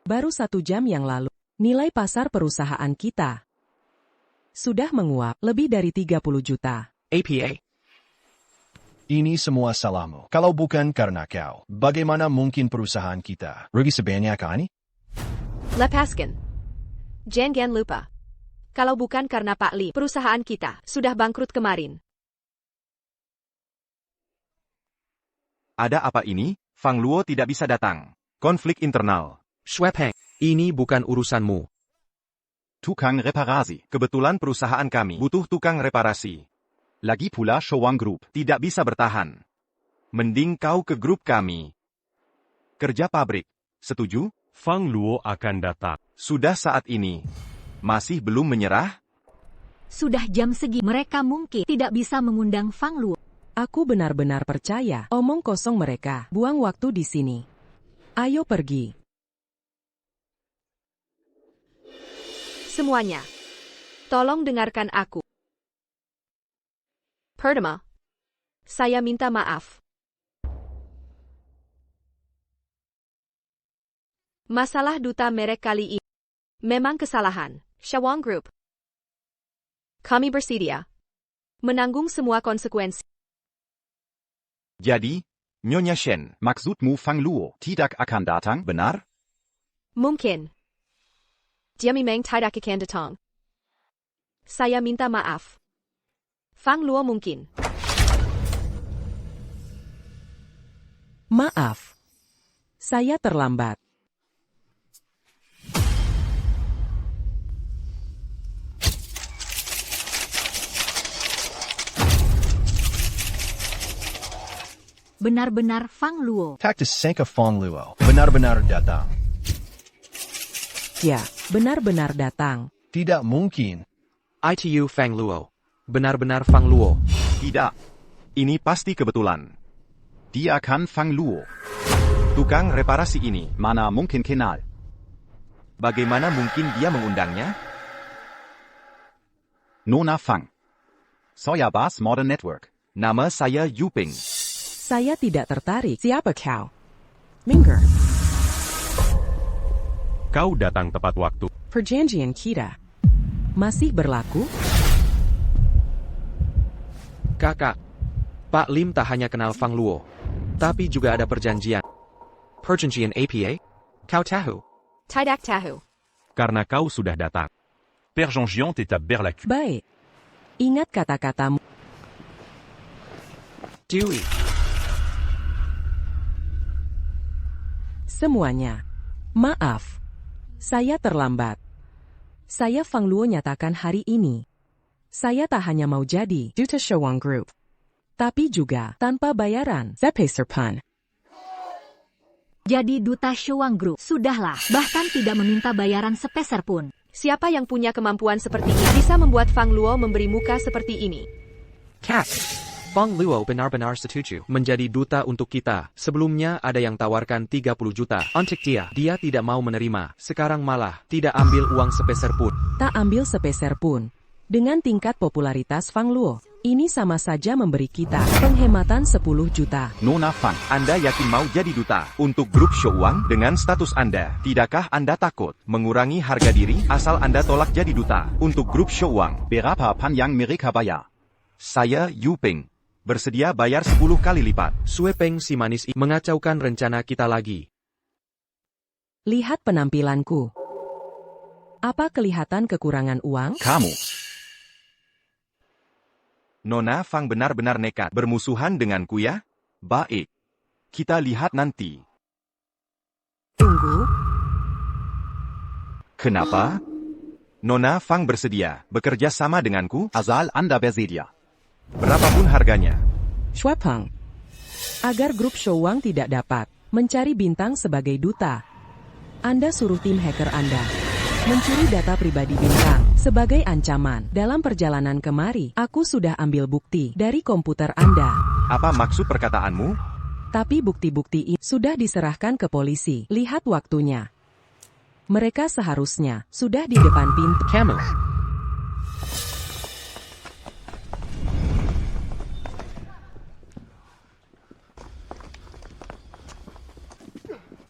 Baru 1 jam yang lalu, nilai pasar perusahaan kita sudah menguap lebih dari 30 juta. APA. Ini semua salahmu. Kalau bukan karena kau, bagaimana mungkin perusahaan kita rugi sebanyak ini? Lepaskan. Jangan lupa. Kalau bukan karena Pak Li, perusahaan kita sudah bangkrut kemarin. Ada apa ini? Fang Luo tidak bisa datang. Konflik internal. Shwepeng, ini bukan urusanmu. Tukang reparasi. Kebetulan perusahaan kami butuh tukang reparasi. Lagi pula Shouwang Group Tidak bisa bertahan. Mending kau ke grup kami. Kerja pabrik. Setuju? Fang Luo akan datang. Sudah saat ini. Masih belum menyerah? Sudah jam segi mereka mungkin tidak bisa mengundang Fang Luo. Aku benar-benar percaya. Omong kosong mereka. Buang waktu di sini. Ayo pergi. Semuanya. Tolong dengarkan aku. Pertama, saya minta maaf. Masalah duta merek kali ini memang kesalahan Shawang Group. Kami bersedia menanggung semua konsekuensi. Jadi, Nyonya Shen, Maksudmu Fang Luo tidak akan datang, benar? Mungkin. Dia memang tidak akan datang. Saya minta maaf. Fang Luo mungkin. Maaf. Saya terlambat. Benar-benar Fang Luo. Taktis Sengka Fong Luo. Benar-benar datang. Ya, benar-benar datang. Tidak mungkin. ITU Fang Luo. Benar-benar Fang Luo. tidak. Ini pasti kebetulan. Dia kan Fang Luo. Tukang reparasi ini, Mana mungkin kenal. bagaimana mungkin dia mengundangnya? Nona Fang. Soya Bas Modern Network. Nama saya Yuping. Saya tidak tertarik. Siapa kau? Minger. Kau datang tepat waktu. Perjanjian kita masih berlaku? Kakak. Pak Lim tak hanya kenal Fang Luo, tapi juga ada perjanjian. Perjanjian APA? Kau tahu? Tidak tahu. Karena kau sudah datang. Père Jean-Giant est à Berlacu. Baik. Ingat kata-katamu. Dewey. Semuanya. Maaf. Saya terlambat. Saya Fang Luo nyatakan hari ini. Saya tak hanya mau jadi Duta Shawang Group, tapi juga tanpa bayaran. Zepe Serpan. Jadi duta Shawang Group. Sudahlah, bahkan tidak meminta bayaran sepeser pun. Siapa yang punya kemampuan seperti ini bisa membuat Fang Luo memberi muka seperti ini? Cat. Fang Luo benar-benar setuju menjadi duta untuk kita. Sebelumnya ada yang tawarkan 30 juta untuk dia. Dia tidak mau menerima. Sekarang malah tidak ambil uang sepeser pun. Tak ambil sepeser pun. Dengan tingkat popularitas Fang Luo, ini sama saja memberi kita penghematan 10 juta. Nona Fang. Anda yakin mau jadi duta untuk grup Shouwang dengan status Anda? Tidakkah Anda takut mengurangi harga diri asal Anda tolak jadi duta untuk grup Shouwang? Berapa pan yang mereka bayar? Saya Yuping. Bersedia bayar 10 kali lipat. Sue Peng si manis mengacaukan rencana kita lagi. Lihat penampilanku. Apa kelihatan kekurangan uang? Kamu. Nona Fang benar-benar nekat bermusuhan denganku ya? Baik. Kita lihat nanti. Tunggu. Kenapa? Nona Fang bersedia bekerja sama denganku? Asal Anda bersedia. Berapapun harganya. Shuapeng. Agar grup Shouwang tidak dapat mencari bintang sebagai duta, Anda suruh tim hacker Anda mencuri data pribadi bintang sebagai ancaman. Dalam perjalanan kemari, aku sudah ambil bukti dari komputer Anda. Apa maksud perkataanmu? Tapi bukti-bukti ini sudah diserahkan ke polisi. Lihat waktunya. Mereka seharusnya sudah di depan pintu. Camel.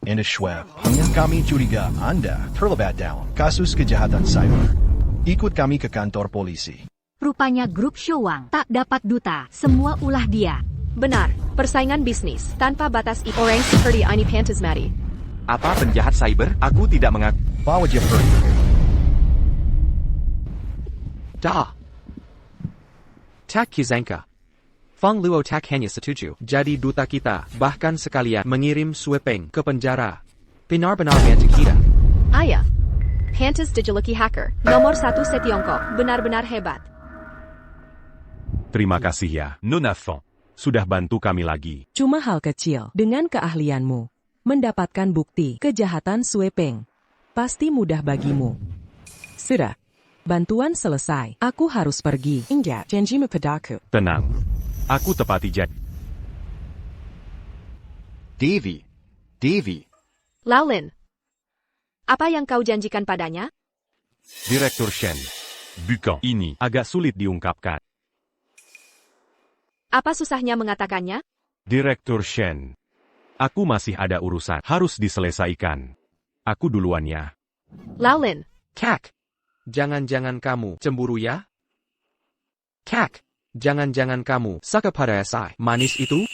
Anda Schwab, kami curiga Anda terlibat dalam kasus kejahatan cyber. Ikut kami ke kantor polisi. Rupanya grup Shawang tak dapat duta. Semua ulah dia. Benar, persaingan bisnis tanpa batas orang seperti ini Pantasmati. Apa penjahat cyber? Aku tidak mengaku. Bawa dia pergi. Da. Tak Kizanka. Fang Luo tak hanya setuju jadi duta kita, bahkan sekalian mengirim Sue Peng ke penjara. Benar-benar bantu kita. Ayah, Pantas Digiluki Hacker, nomor 1 se-Tiongkok, benar-benar hebat. Terima kasih ya, Nona Fang. sudah bantu kami lagi. Cuma hal kecil. Dengan keahlianmu mendapatkan bukti kejahatan Sue Peng pasti mudah bagimu. Sudah. Bantuan selesai. Aku harus pergi. Ingat, janji padaku. Tenang. Aku tepati janji. Devi. Laulin. Apa yang kau janjikan padanya? Direktur Shen. Bukan ini. Agak sulit diungkapkan. Apa susahnya mengatakannya? Direktur Shen. Aku masih ada urusan. Harus diselesaikan. Aku duluan ya. Laolin, Kak, jangan-jangan kamu cemburu ya? Kak, jangan-jangan kamu suka pada si manis itu?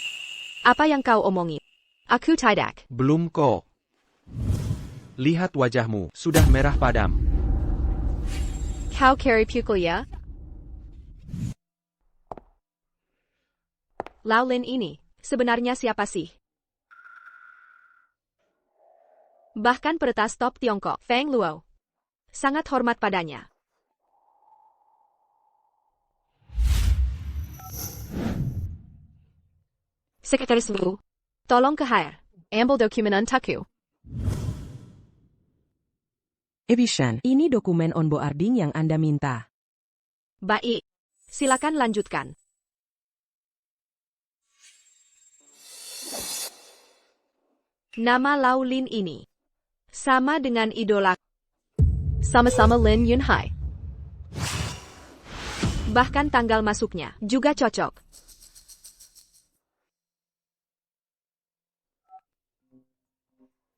apa yang kau omongin? Aku tidak. Belum kok. Lihat wajahmu, sudah merah padam. Kau carry pukul ya? Laolin ini, sebenarnya siapa sih? Bahkan peretas top Tiongkok, Feng Luo, sangat hormat padanya. Sekretaris Lu, tolong ke HR. Ambil dokumen untukku. Ebishan, ini dokumen onboarding yang Anda minta. Baik, silakan lanjutkan. Nama Laolin ini sama dengan idola. Sama-sama Lin Yunhai. Bahkan tanggal masuknya juga cocok.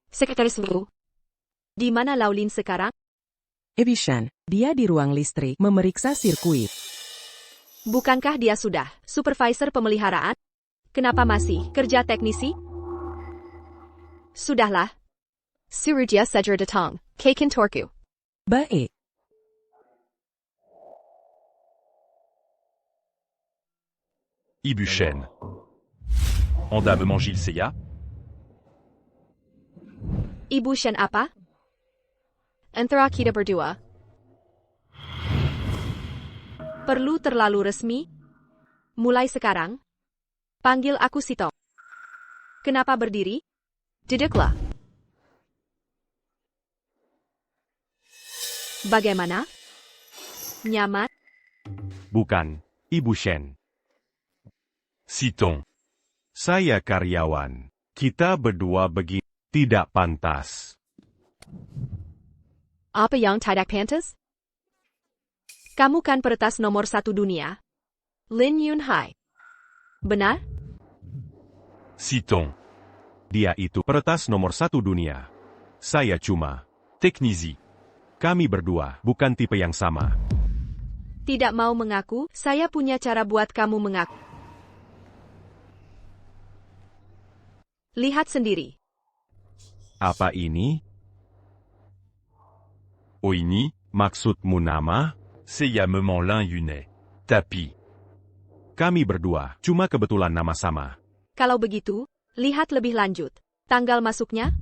Sekretaris Lu, di mana Laolin sekarang? Ebishan, dia di ruang listrik memeriksa sirkuit. Bukankah dia sudah supervisor pemeliharaan? Kenapa masih kerja teknisi? Sudahlah. Surujia Sejer Datang, Kaikin Torku. Baik. Ibu Shen. Anda memanggil saya? Ibu Shen apa? Antara kita berdua. Perlu terlalu resmi? Mulai sekarang, panggil aku Sito. Kenapa berdiri? Duduklah. Bagaimana? Nyaman? Bukan, Ibu Shen. Citons. Saya karyawan. Kita berdua begini. Tidak pantas. Apa yang tidak pantas? Kamu kan peretas nomor 1 dunia. Lin Yunhai. Benar? Citons. Dia itu peretas nomor 1 dunia. Saya cuma. Technisie. Kami berdua bukan tipe yang sama. Tidak mau mengaku, saya punya cara buat kamu mengaku. Lihat sendiri. Apa ini? Oh ini, Maksudmu nama? saya memang Lin Yunhai. Tapi, Kami berdua cuma kebetulan nama sama. Kalau begitu, lihat lebih lanjut. Tanggal masuknya?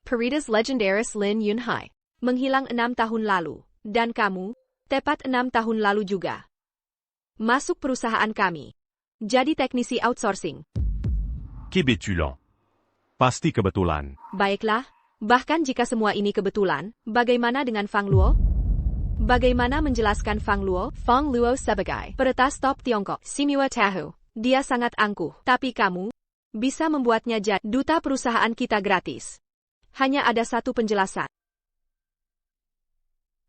Peritas legendaris Lin Yunhai. Menghilang 6 tahun lalu. Dan kamu, tepat 6 tahun lalu juga. Masuk perusahaan kami. Jadi teknisi outsourcing. Kebetulan. Pasti kebetulan. Baiklah, bahkan jika semua ini kebetulan, bagaimana dengan Fang Luo? Bagaimana menjelaskan Fang Luo? Fang Luo sebagai peretas top Tiongkok. Simua tahu, dia sangat angkuh. Tapi kamu bisa membuatnya jadi duta perusahaan kita gratis. Hanya ada satu penjelasan.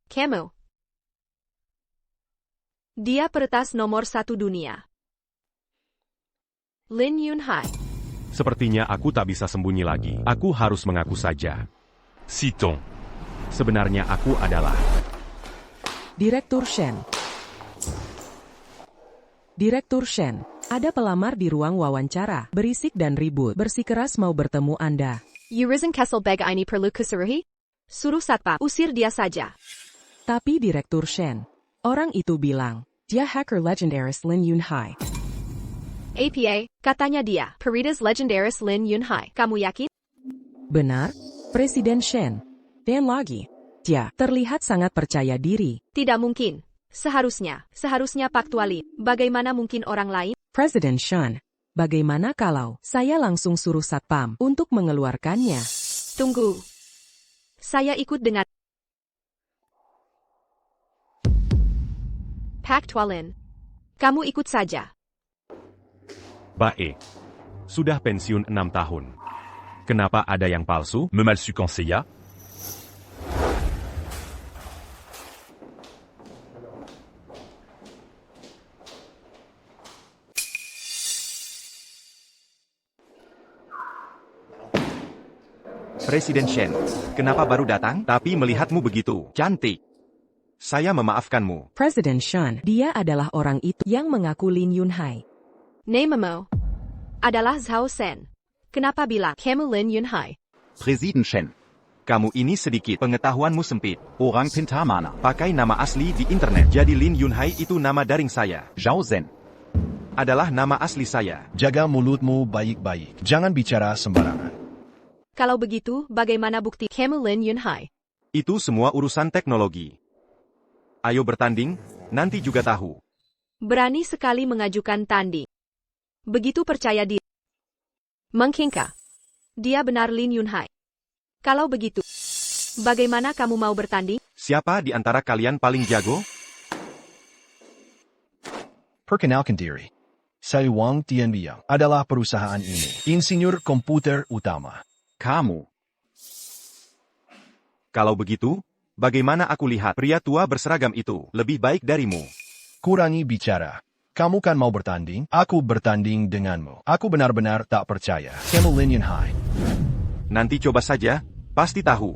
Kamu. Dia peretas nomor 1 dunia. Lin Yunhai. Sepertinya aku tak bisa sembunyi lagi. Aku harus mengaku saja. Citons. Sebenarnya aku adalah Direktur Shen. Direktur Shen. Ada pelamar di ruang wawancara, berisik dan ribut, bersikeras mau bertemu Anda. Yurizan Kessel Beg ini perlu kusuruhi? Suruh satpam, usir dia saja. Tapi Direktur Shen. Orang itu bilang, dia hacker legendaris Lin Yunhai. APA, katanya dia, Peritas legendaris Lin Yunhai. Kamu yakin? Benar? Presiden Shen. Dan lagi, dia terlihat sangat percaya diri. Tidak mungkin. Seharusnya faktuali. Bagaimana mungkin orang lain? Presiden Shen. Bagaimana kalau saya langsung suruh satpam untuk mengeluarkannya? Tunggu. Saya ikut dengan Pak Tualin. Kamu ikut saja. Bae. Sudah pensiun 6 tahun. Kenapa ada yang palsu? Me mal su conseilla? Presiden Shen, kenapa baru datang? Tapi melihatmu begitu cantik, saya memaafkanmu. Presiden Shen, dia adalah orang itu yang mengaku Lin Yunhai. Namemu adalah Zhao Shen. Kenapa bilang kamu Lin Yunhai? Presiden Shen. Kamu ini sedikit pengetahuanmu sempit. Orang pintar mana? Pakai nama asli di internet. Jadi Lin Yunhai itu nama daring saya. Zhao Zhen. Adalah nama asli saya. Jaga mulutmu baik-baik. Jangan bicara sembarangan. Kalau begitu, bagaimana bukti kamu Lin Yunhai? Itu semua urusan teknologi. Ayo bertanding, nanti juga tahu. Berani sekali mengajukan tanding. Begitu percaya diri. Mengkingkah. Dia benar Lin Yunhai. Kalau begitu, bagaimana kamu mau bertanding? Siapa di antara kalian paling jago? Perkenalkan diri. Saya Wang Tianbiang adalah perusahaan ini. Insinyur komputer utama. Kamu. Kalau begitu, bagaimana aku lihat pria tua berseragam itu lebih baik darimu? Kurangi bicara. Kamu kan mau bertanding? Aku bertanding denganmu. Aku benar-benar tak percaya. Kamu Lin Yunhai. Nanti coba saja, pasti tahu.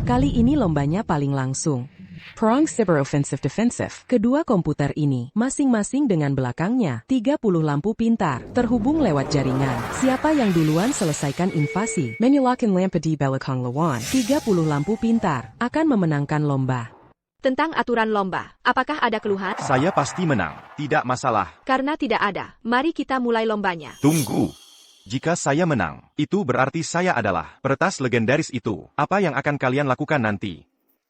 Kali ini lombanya paling langsung. Prong Cyber Offensive Defensive. Kedua komputer ini, masing-masing dengan belakangnya, 30 lampu pintar, terhubung lewat jaringan. Siapa yang duluan selesaikan invasi, menyalakan lampu di belakang lawan, 30 lampu pintar, akan memenangkan lomba. Tentang aturan lomba, apakah ada keluhan? Saya pasti menang, tidak masalah. Karena tidak ada, mari kita mulai lombanya. Tunggu. Jika saya menang, itu berarti saya adalah peretas legendaris itu. Apa yang akan kalian lakukan nanti?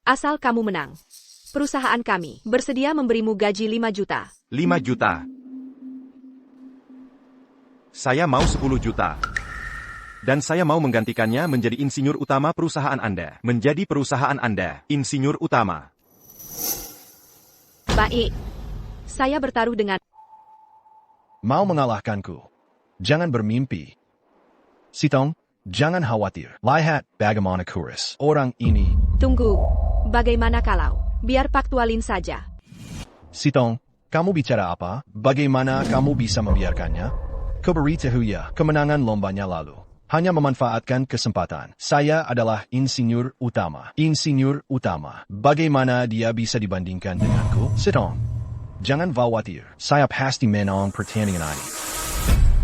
Asal kamu menang. Perusahaan kami bersedia memberimu gaji 5 juta. 5 juta. Saya mau 10 juta. Dan saya mau menggantikannya menjadi insinyur utama perusahaan Anda. Menjadi perusahaan Anda, insinyur utama. Baik. Saya bertaruh dengan... Mau mengalahkanku? Jangan bermimpi. Sitong, jangan khawatir. Lihat bagaimana kuris orang ini. Tunggu. Bagaimana kalau? Biar faktualin saja. Sitong, kamu bicara apa? Bagaimana kamu bisa membiarkannya? Kuberitahu ya, kemenangan lombanya lalu. Hanya memanfaatkan kesempatan. Saya adalah insinyur utama. Insinyur utama. Bagaimana dia bisa dibandingkan denganku? Sitong, jangan khawatir. Saya pasti menang pertandingan ini.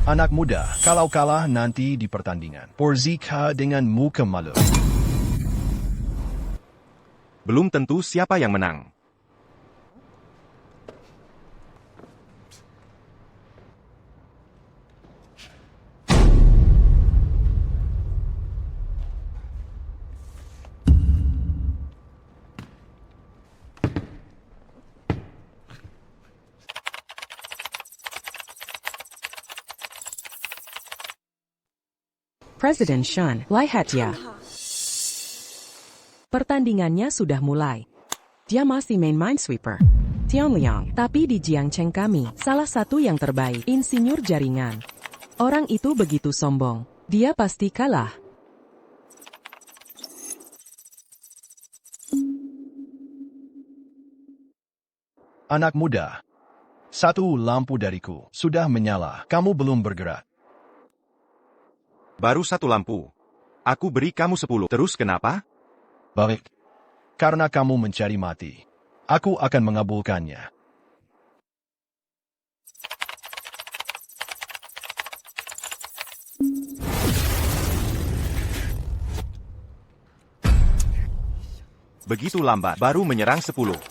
Anak muda, kalau kalah nanti di pertandingan, Porzika dengan muka malu. Belum tentu siapa yang menang. Presiden Shen, lihat ya. Pertandingannya sudah mulai. Dia masih main Minesweeper. Tian Liang, tapi di Jiangcheng kami, salah satu yang terbaik, insinyur jaringan. Orang itu begitu sombong. Dia pasti kalah. Anak muda, satu lampu dariku sudah menyala. Kamu belum bergerak. Baru 1 lampu. Aku beri kamu 10. Terus kenapa? Baik. Karena kamu mencari mati. Aku akan mengabulkannya. Begitu lambat, baru menyerang 10.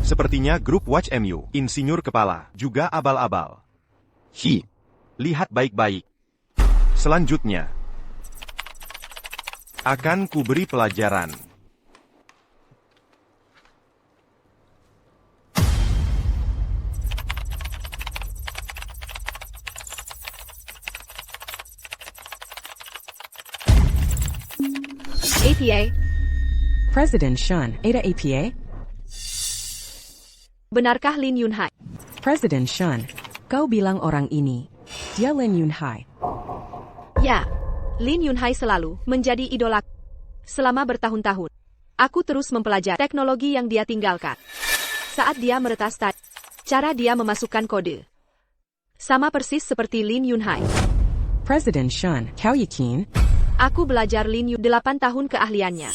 Sepertinya grup Watch MU, insinyur kepala, juga abal-abal. Lihat baik-baik. Selanjutnya, akan kuberi pelajaran. APA. Presiden Shen, ada APA? Benarkah Lin Yunhai? Presiden Shen, kau bilang orang ini, dia Lin Yunhai. Ya, Lin Yunhai selalu menjadi idola. Selama bertahun-tahun, aku terus mempelajari teknologi yang dia tinggalkan. Saat dia meretas tadi, cara dia memasukkan kode. Sama persis seperti Lin Yunhai. President Shen, Cao Yakin. Aku belajar Lin Yun 8 tahun keahliannya.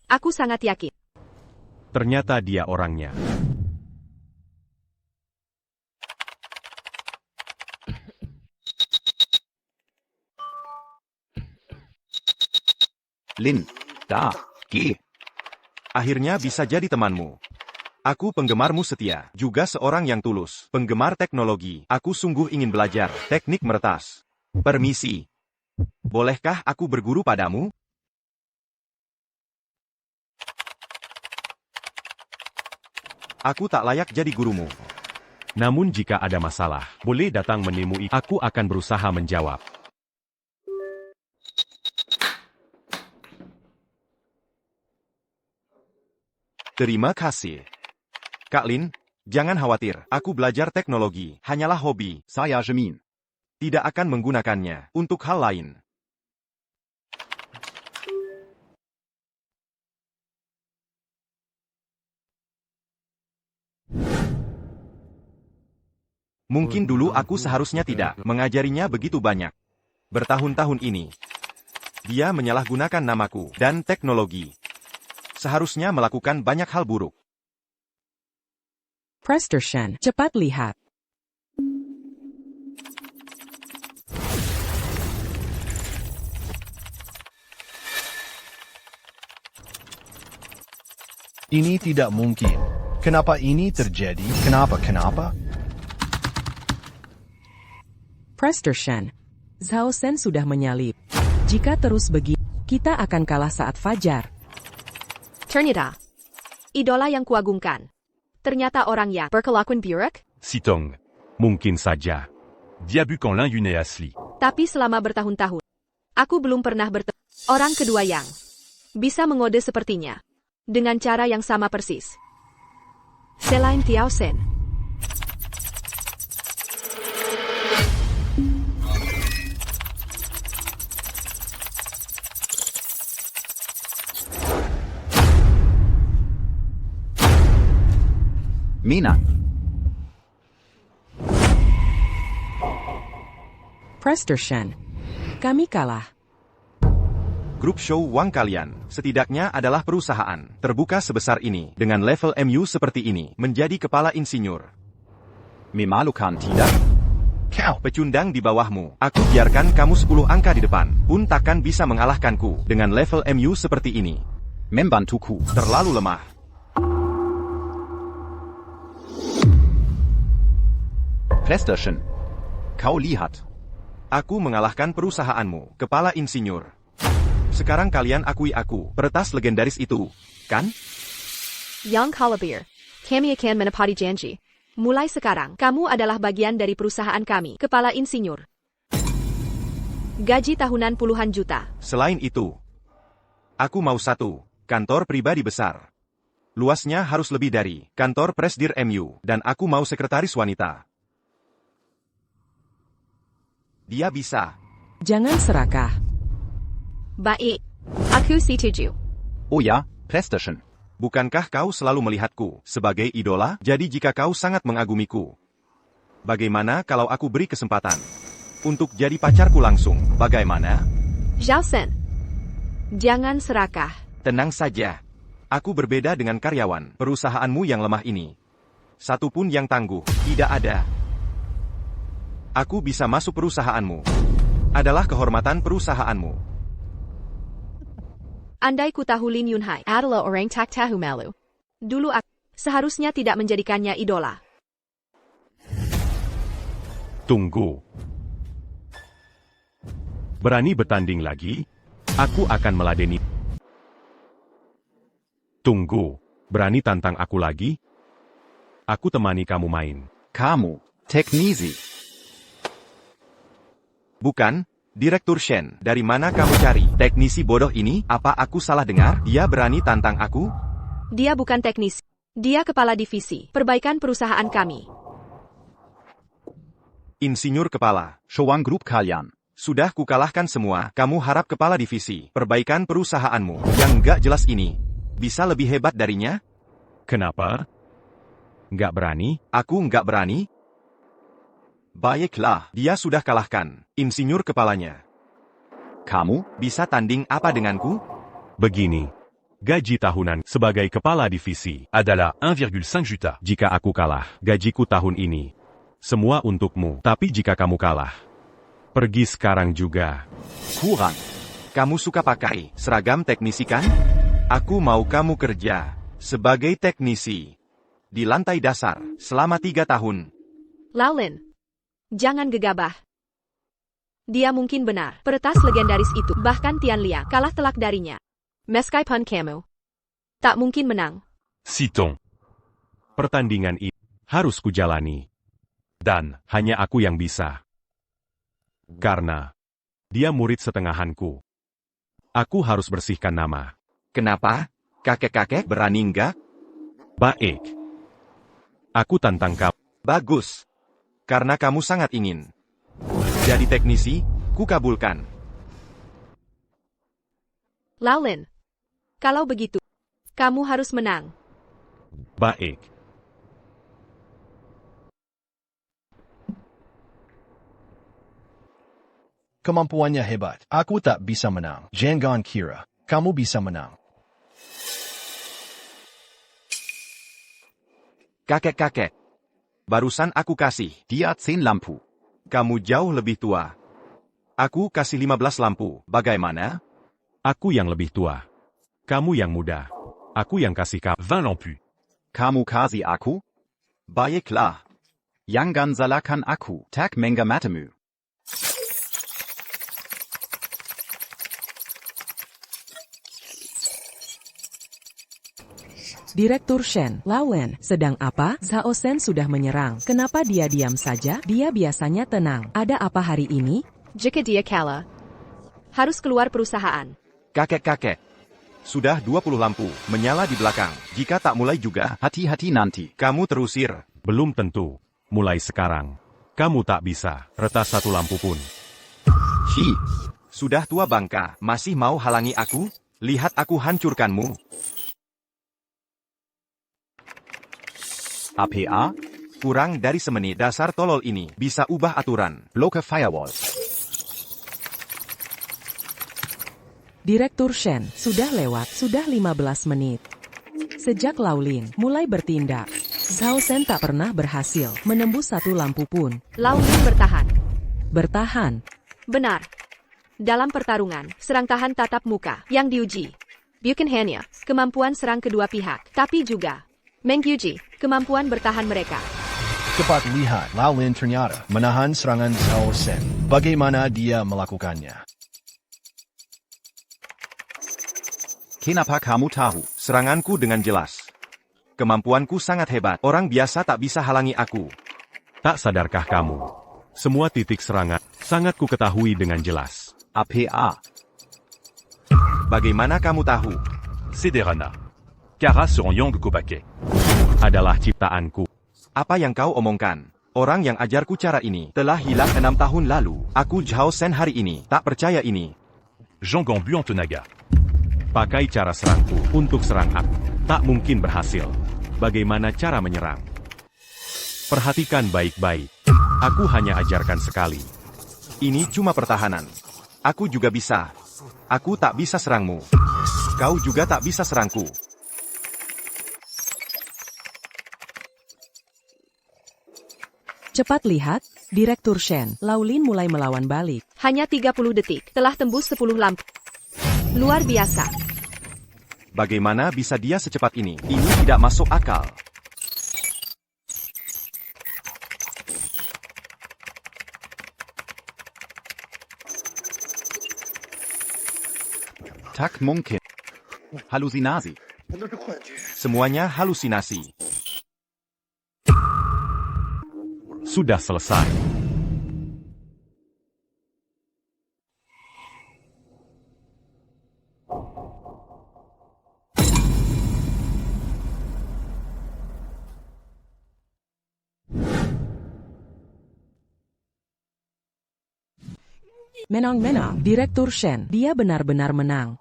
Aku sangat yakin. Ternyata dia orangnya. Lin, da, geh. Akhirnya bisa jadi temanmu. Aku penggemarmu setia, juga seorang yang tulus. Penggemar teknologi, aku sungguh ingin belajar teknik meretas. Permisi. Bolehkah aku berguru padamu? Aku tak layak jadi gurumu. Namun jika ada masalah, boleh datang menemui. Aku akan berusaha menjawab. Terima kasih. Kak Lin, jangan khawatir. Aku belajar teknologi, hanyalah hobi. Saya Jamin. Tidak akan menggunakannya untuk hal lain. Mungkin dulu aku seharusnya tidak mengajarinya begitu banyak. Bertahun-tahun ini, dia menyalahgunakan namaku dan teknologi. Seharusnya melakukan banyak hal buruk. Prester Shen, cepat lihat. Ini tidak mungkin. Kenapa ini terjadi? Kenapa? Prester Shen, Zhao Shen sudah menyalip. Jika terus begini, kita akan kalah saat fajar. Ternyata, idola yang kuagungkan. Ternyata orang yang berkelakuan buruk. Sitong. Mungkin saja. Dia bu quand Lin Yun est asli. Tapi selama bertahun-tahun, aku belum pernah bertemu orang kedua yang bisa mengode sepertinya. Dengan cara yang sama persis. Selain Tiao Shen. Minang. Prester Shen, kami kalah. Grup show uang kalian, setidaknya adalah perusahaan terbuka sebesar ini, dengan level MU seperti ini, menjadi kepala insinyur. Memalukan tidak? Kau pecundang di bawahmu. Aku biarkan kamu 10 angka di depan, pun takkan bisa mengalahkanku dengan level MU seperti ini. Membantuku. Terlalu lemah. Presterchen. Kau lihat. Aku mengalahkan perusahaanmu, kepala insinyur. Sekarang kalian akui aku, peretas legendaris itu, kan? Yang Kalabir, kami akan menepati janji. Mulai sekarang, kamu adalah bagian dari perusahaan kami, kepala insinyur. Gaji tahunan puluhan juta. Selain itu, aku mau satu, kantor pribadi besar. Luasnya harus lebih dari kantor Presdir MU, dan aku mau sekretaris wanita. Dia bisa. Jangan serakah. Baik, aku setuju. Oh ya, Presterchen. Bukankah kau selalu melihatku sebagai idola? Jadi jika kau sangat mengagumiku, bagaimana kalau aku beri kesempatan untuk jadi pacarku langsung? Bagaimana? Zhao Shen, jangan serakah. Tenang saja. Aku berbeda dengan karyawan perusahaanmu yang lemah ini. Satupun yang tangguh, tidak ada. Aku bisa masuk perusahaanmu. Adalah kehormatan perusahaanmu. Andai ku tahu Lin Yunhai adalah orang tak tahu malu. Dulu aku seharusnya tidak menjadikannya idola. Tunggu. Berani bertanding lagi? Aku akan meladeni. Tunggu. Berani tantang aku lagi? Aku temani kamu main. Kamu, teknisi. Bukan, Direktur Shen. Dari mana kamu cari teknisi bodoh ini? Apa aku salah dengar? Dia berani tantang aku? Dia bukan teknisi. Dia kepala divisi perbaikan perusahaan kami. Insinyur kepala. Showang Group kalian. Sudah kukalahkan semua. Kamu harap kepala divisi perbaikan perusahaanmu yang nggak jelas ini bisa lebih hebat darinya? Kenapa? Nggak berani? Aku nggak berani. Baiklah, dia sudah kalahkan. Insinyur kepalanya. Kamu Bisa tanding apa denganku? Begini. Gaji tahunan sebagai kepala divisi. Adala, 1,5 juta. Jika aku kalah, gajiku tahun ini. Semua untukmu. Tapi jika kamu kalah, pergi sekarang juga. Kurang. Kamu suka pakai seragam teknisi kan? Aku mau kamu kerja sebagai teknisi di lantai dasar selama 3 tahun. Laolin, jangan gegabah. Dia mungkin benar. Peretas legendaris itu, bahkan Tian Liang, kalah telak darinya. Meskipun kamu tak mungkin menang. Citon. Pertandingan ini harus kujalani. Dan hanya aku yang bisa. Karena dia murid setengahanku. Aku harus bersihkan nama. Kenapa? Kakek-kakek berani enggak? Baik. Aku tantang kamu. Bagus. Karena kamu sangat ingin jadi teknisi, kukabulkan. Laolin, kalau begitu, kamu harus menang. Baik. Kemampuannya hebat. Aku tak bisa menang. Jangan kira kamu bisa menang. Kakek-kakek. Barusan aku kasih. dia 10 lampu. Kamu jauh lebih tua. Aku kasih 15 lampu. Bagaimana? Aku yang lebih tua. Kamu yang muda. Aku yang kasih kamu 20 lampus. Kamu kasih aku? Baiklah. Jangan salahkan aku. Tak mengga matamu. Direktur Shen, Laolin, sedang apa? Zhao Shen sudah menyerang. Kenapa dia diam saja? Dia biasanya tenang. Ada apa hari ini? Jika dia kalah, harus keluar perusahaan. Kakek-kakek. Sudah 20 lampu menyala di belakang. Jika tak mulai juga, Hati-hati nanti. kamu terusir. belum tentu. Mulai sekarang. Kamu tak bisa. Retas 1 lampu pun. Hi. Sudah tua bangka, masih mau halangi aku? Lihat aku hancurkanmu. APA. Kurang dari semenit dasar tolol ini bisa ubah aturan. Bloke Firewall. Direktur Shen, sudah lewat, sudah 15 menit. Sejak Laolin mulai bertindak, Zhao Shen tak pernah berhasil menembus 1 lampu pun. Laolin bertahan. Bertahan. Benar. Dalam pertarungan, serang tahan tatap muka yang diuji. Bukan hanya kemampuan serang kedua pihak, tapi juga menguji kemampuan bertahan mereka. Cepat lihat, Laolin ternyata menahan serangan Zhao Shen. Bagaimana dia melakukannya? Kenapa kamu tahu? Seranganku dengan jelas. Kemampuanku sangat hebat. Orang biasa tak bisa halangi aku. Tak sadarkah kamu? Semua titik serangan sangat ku ketahui dengan jelas. APA. Bagaimana kamu tahu? Cederana. Kara seront Yang Kopake. Adalah ciptaanku. Apa yang kau omongkan? Orang yang ajarku cara ini telah hilang 6 tahun lalu. Aku Zhao Shen hari ini. Tak percaya ini. Jean Gambu en Tenaga. Pakai cara serangku untuk serang aku. Tak mungkin berhasil. Bagaimana cara menyerang? Perhatikan baik-baik. Aku hanya ajarkan sekali. Ini cuma pertahanan. Aku juga bisa. Aku tak bisa serangmu. Kau juga tak bisa serangku. Cepat lihat, Direktur Shen, Laolin mulai melawan balik. Hanya 30 detik, telah tembus 10 lampu. Luar biasa. Bagaimana bisa dia secepat ini? Ini tidak masuk akal. Tak mungkin. Halusinasi. Semuanya halusinasi. Sudah selesai. Menang-menang, Direktur Shen, dia benar-benar menang.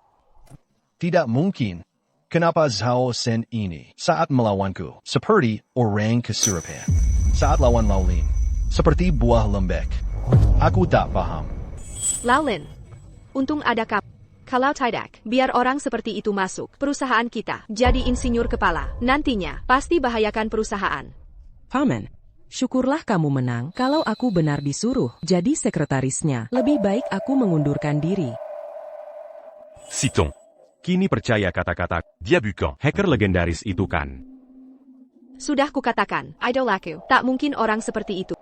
Tidak mungkin. Kenapa Zhao Shen ini saat melawanku seperti orang kesurupan? Saat lawan Laolin, Seperti buah lembek. Aku tak paham. Laulin. Untung ada kamu. Kalau tidak, biar orang seperti itu masuk perusahaan kita, jadi insinyur kepala. Nantinya, pasti bahayakan perusahaan. Paman, syukurlah kamu menang. Kalau aku benar disuruh jadi sekretarisnya, lebih baik aku mengundurkan diri. Situng. Kini percaya kata-kata Diabucan. hacker legendaris itu kan? Sudah kukatakan, idolaku, tak mungkin orang seperti itu.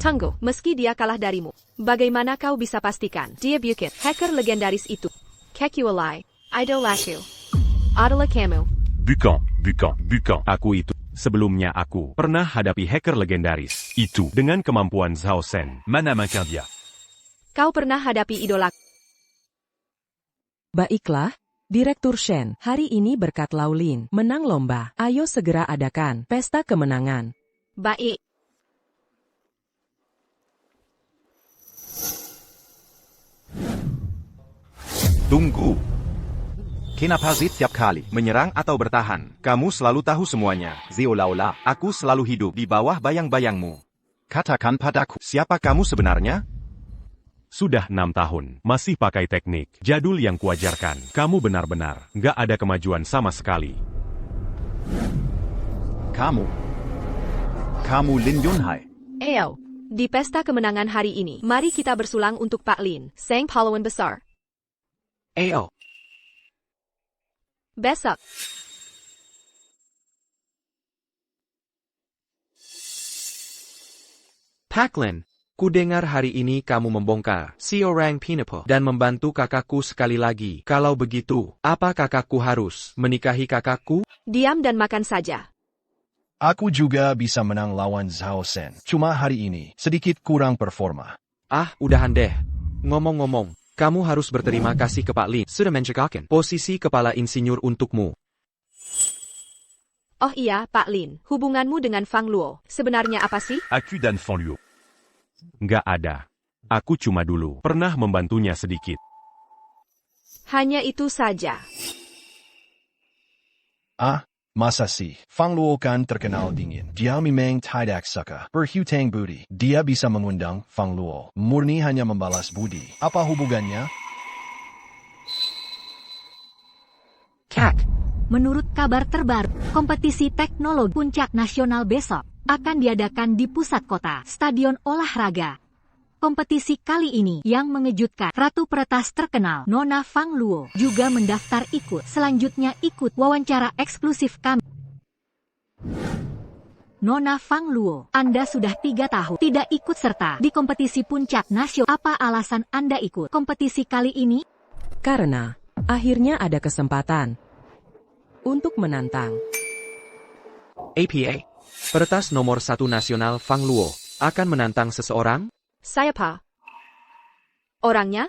Tunggu, meski dia kalah darimu, bagaimana kau bisa pastikan dia bukan hacker legendaris itu? Kekualai, idolaku, adalah kamu. Bucan. Aku itu. Sebelumnya aku pernah hadapi hacker legendaris Itu. dengan kemampuan Zhao Shen. Mana Makindia. Kau pernah hadapi idolaku. Baiklah, Direktur Shen, hari ini berkat Laulin menang lomba, ayo segera adakan pesta kemenangan. Baik. Tunggu. Kenapa setiap kali Menyerang atau bertahan, kamu selalu tahu semuanya. Zeolaula, Aku selalu hidup di bawah bayang-bayangmu. katakan padaku, Siapa kamu sebenarnya? Sudah 6 tahun, masih pakai teknik jadul yang kuajarkan. Kamu benar-benar nggak ada kemajuan sama sekali. kamu Lin Yunhai. Ayo, di pesta kemenangan hari ini, mari kita bersulang untuk Pak Lin, sang pahlawan besar. Ayo, Besok, Paklin, ku dengar hari ini kamu membongkar si orang Pinapo dan membantu kakakku sekali lagi. Kalau begitu, apa kakakku harus menikahi kakakku? diam dan makan saja. Aku juga bisa menang lawan Zhao Shen. Cuma hari ini, sedikit kurang performa. Ah, udahan deh. Ngomong-ngomong, kamu harus berterima kasih ke Pak Lin sudah mencegahkan posisi kepala insinyur untukmu. Oh iya, Pak Lin, hubunganmu dengan Fang Luo, sebenarnya apa sih? Aku dan Fan Luo. Nggak ada. Aku cuma dulu pernah membantunya sedikit. Hanya itu saja. Masa sih? Fang Luo kan terkenal dingin. Dia memang tidak suka berhutang budi. Dia bisa mengundang Fang Luo. Murni hanya membalas budi. Apa hubungannya? Kak, menurut kabar terbaru, kompetisi teknologi puncak nasional besok akan diadakan di pusat kota, stadion olahraga. Kompetisi kali ini yang mengejutkan, Ratu Peretas terkenal Nona Fang Luo juga mendaftar ikut. Selanjutnya ikut wawancara eksklusif kami. Nona Fang Luo, Anda sudah 3 tahun tidak ikut serta di kompetisi puncak nasional. Apa alasan Anda ikut kompetisi kali ini? Karena akhirnya ada kesempatan untuk menantang. APA, peretas nomor 1 nasional Fang Luo, akan menantang seseorang? Siapa? Orangnya?